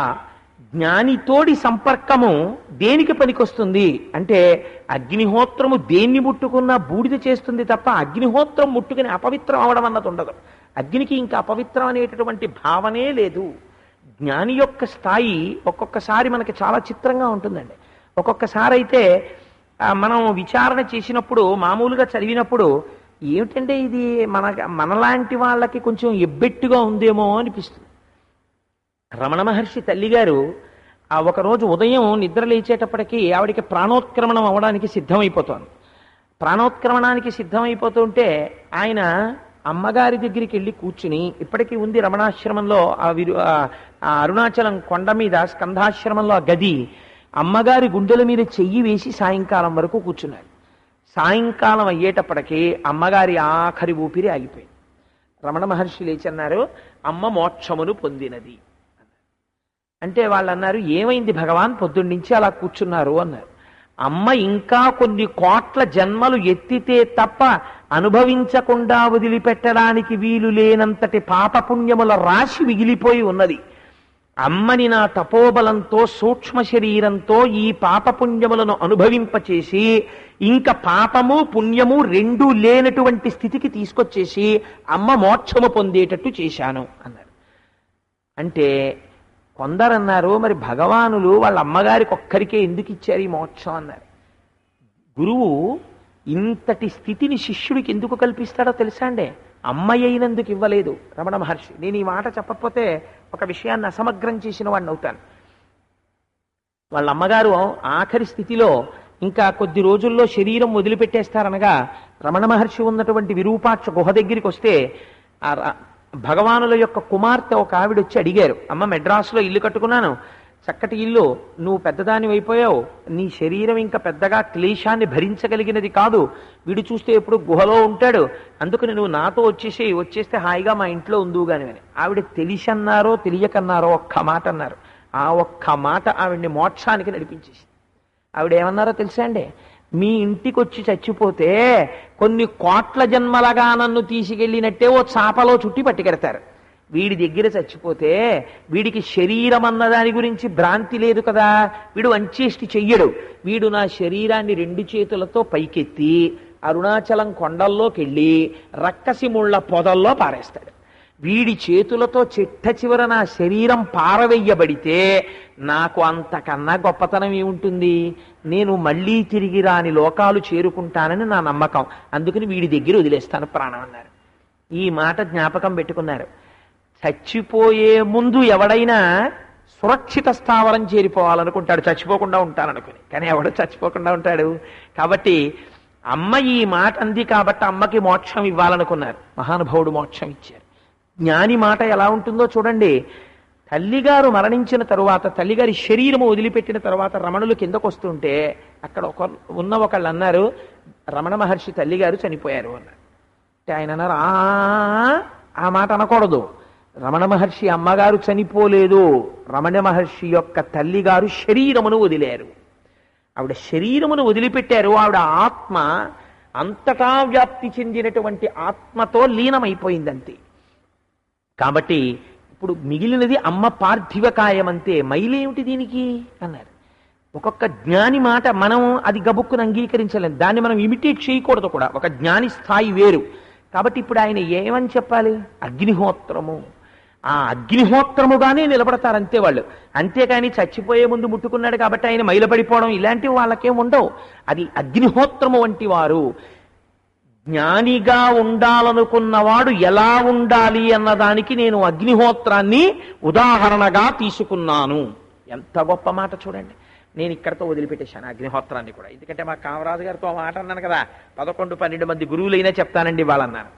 జ్ఞానితోడి సంపర్కము దేనికి పనికొస్తుంది అంటే అగ్నిహోత్రము దేన్ని ముట్టుకున్నా బూడిద చేస్తుంది తప్ప అగ్నిహోత్రం ముట్టుకుని అపవిత్రం అవడం అన్నది ఉండదు. అగ్నికి ఇంకా అపవిత్రం అనేటటువంటి భావనే లేదు. జ్ఞాని యొక్క స్థాయి ఒక్కొక్కసారి మనకి చాలా చిత్రంగా ఉంటుందండి. ఒక్కొక్కసారి అయితే మనం విచారణ చేసినప్పుడు మామూలుగా చదివినప్పుడు ఏమిటంటే ఇది మనలాంటి వాళ్ళకి కొంచెం ఎబ్బెట్టుగా ఉందేమో అనిపిస్తుంది. రమణ మహర్షి తల్లిగారు ఒకరోజు ఉదయం నిద్ర లేచేటప్పటికీ ఆవిడికి ప్రాణోత్క్రమణం అవ్వడానికి సిద్ధమైపోతోంది. ప్రాణోత్క్రమణానికి సిద్ధమైపోతుంటే ఆయన అమ్మగారి దగ్గరికి వెళ్ళి కూర్చుని, ఇప్పటికీ ఉంది రమణాశ్రమంలో ఆ అరుణాచలం కొండ మీద స్కంధాశ్రమంలో ఆ గది, అమ్మగారి గుండెల మీద చెయ్యి వేసి సాయంకాలం వరకు కూర్చున్నాడు. సాయంకాలం అయ్యేటప్పటికీ అమ్మగారి ఆఖరి ఊపిరి ఆగిపోయింది. రమణ మహర్షి లేచి అన్నారు, అమ్మ మోక్షమును పొందినది అంటే వాళ్ళు అన్నారు, ఏమైంది భగవాన్ పొద్దున్నుంచి అలా కూర్చున్నారు అన్నారు. అమ్మ ఇంకా కొన్ని కోట్ల జన్మలు ఎత్తితే తప్ప అనుభవించకుండా వదిలిపెట్టడానికి వీలు లేనంతటి పాపపుణ్యముల రాశి మిగిలిపోయి ఉన్నది. అమ్మని నా తపోబలంతో సూక్ష్మ శరీరంతో ఈ పాపపుణ్యములను అనుభవింపచేసి ఇంకా పాపము పుణ్యము రెండూ లేనటువంటి స్థితికి తీసుకొచ్చేసి అమ్మ మోక్షము పొందేటట్టు చేశాను అన్నారు. అంటే కొందరన్నారు, మరి భగవానులు వాళ్ళ అమ్మగారికి ఒక్కరికే ఎందుకు ఇచ్చారు ఈ మోక్షం అన్నారు. గురువు ఇంతటి స్థితిని శిష్యుడికి ఎందుకు కల్పిస్తాడో తెలుసా అండి? అమ్మాయి అయినందుకు ఇవ్వలేదు రమణ మహర్షి. నేను ఈ మాట చెప్పకపోతే ఒక విషయాన్ని అసమగ్రం చేసిన వాడిని అవుతాను. వాళ్ళ అమ్మగారు ఆఖరి స్థితిలో ఇంకా కొద్ది రోజుల్లో శరీరం వదిలిపెట్టేస్తారనగా రమణ మహర్షి ఉన్నటువంటి విరూపాక్ష గుహ దగ్గరికి వస్తే భగవానుల యొక్క కుమార్తె ఒక ఆవిడ వచ్చి అడిగారు, అమ్మ మెడ్రాసులో ఇల్లు కట్టుకున్నాను, చక్కటి ఇల్లు, నువ్వు పెద్దదాని అయిపోయావు, నీ శరీరం ఇంకా పెద్దగా క్లేశాన్ని భరించగలిగినది కాదు, వీడు చూస్తే ఎప్పుడు గుహలో ఉంటాడు, అందుకని నువ్వు నాతో వచ్చేస్తే హాయిగా మా ఇంట్లో ఉందువుగాని అని. ఆవిడ తెలిసన్నారో తెలియకన్నారో ఒక్క మాట అన్నారు. ఆ ఒక్క మాట ఆవిడ్ని మోక్షానికి నడిపించేసి. ఆవిడ ఏమన్నారో తెలుసా అండి? మీ ఇంటికి వచ్చి చచ్చిపోతే కొన్ని కోట్ల జన్మలగా నన్ను తీసుకెళ్ళినట్టే ఓ చాపలో చుట్టి పట్టుకెడతారు. వీడి దగ్గర చచ్చిపోతే వీడికి శరీరం అన్నదాని గురించి భ్రాంతి లేదు కదా, వీడు వంచేష్టి చెయ్యడు. వీడు నా శరీరాన్ని రెండు చేతులతో పైకెత్తి అరుణాచలం కొండల్లోకి వెళ్ళి రక్కసి ముళ్ళ పొదల్లో పారేస్తాడు. వీడి చేతులతో చిట్ట చివర నా శరీరం పారవెయ్యబడితే నాకు అంతకన్నా గొప్పతనం ఏముంటుంది? నేను మళ్ళీ తిరిగి రాని లోకాలు చేరుకుంటానని నా నమ్మకం, అందుకని వీడి దగ్గర వదిలేస్తాను ప్రాణం అన్నారు. ఈ మాట జ్ఞాపకం పెట్టుకున్నారు. చచ్చిపోయే ముందు ఎవడైనా సురక్షిత స్థావరం చేరిపోవాలనుకుంటాడు, చచ్చిపోకుండా ఉంటాననుకుని. కానీ ఎవడు చచ్చిపోకుండా ఉంటాడు? కాబట్టి అమ్మ ఈ మాట అంది కాబట్టి అమ్మకి మోక్షం ఇవ్వాలనుకున్నారు. మహానుభావుడు మోక్షం ఇచ్చారు. జ్ఞాని మాట ఎలా ఉంటుందో చూడండి. తల్లిగారు మరణించిన తరువాత, తల్లిగారి శరీరము వదిలిపెట్టిన తరువాత రమణులు కిందకు వస్తుంటే అక్కడ ఒకళ్ళు అన్నారు, రమణ మహర్షి తల్లిగారు చనిపోయారు అన్నారు. అంటే ఆయన అన్నారు, ఆ మాట అనకూడదు. రమణ మహర్షి అమ్మగారు చనిపోలేదు, రమణ మహర్షి యొక్క తల్లిగారు శరీరమును వదిలేరు. ఆవిడ శరీరమును వదిలిపెట్టారు. ఆవిడ ఆత్మ అంతటా వ్యాప్తి చెందినటువంటి ఆత్మతో లీనమైపోయిందంతే. కాబట్టి ఇప్పుడు మిగిలినది అమ్మ పార్థివ కాయం అంతే, మైలేమిటి దీనికి అన్నారు. ఒక్కొక్క జ్ఞాని మాట మనం అది గబుక్కును అంగీకరించలేం, దాన్ని మనం ఇమిటేట్ చేయకూడదు కూడా. ఒక జ్ఞాని స్థాయి వేరు. కాబట్టి ఇప్పుడు ఆయన ఏమని చెప్పాలి? అగ్నిహోత్రము. ఆ అగ్నిహోత్రముగానే నిలబడతారు అంతే వాళ్ళు. అంతేకాని చచ్చిపోయే ముందు ముట్టుకున్నాడు కాబట్టి ఆయన మైలపడిపోవడం ఇలాంటివి వాళ్ళకేం ఉండవు. అది అగ్నిహోత్రము వంటి వారు. జ్ఞానిగా ఉండాలనుకున్నవాడు ఎలా ఉండాలి అన్నదానికి నేను అగ్నిహోత్రాన్ని ఉదాహరణగా తీసుకున్నాను. ఎంత గొప్ప మాట చూడండి. నేను ఇక్కడతో వదిలిపెట్టేశాను అగ్నిహోత్రాన్ని కూడా. ఎందుకంటే మా కామరాజు గారితో మాట అన్నాను కదా, 11-12 మంది గురువులైనా చెప్తానండి వాళ్ళన్నారు.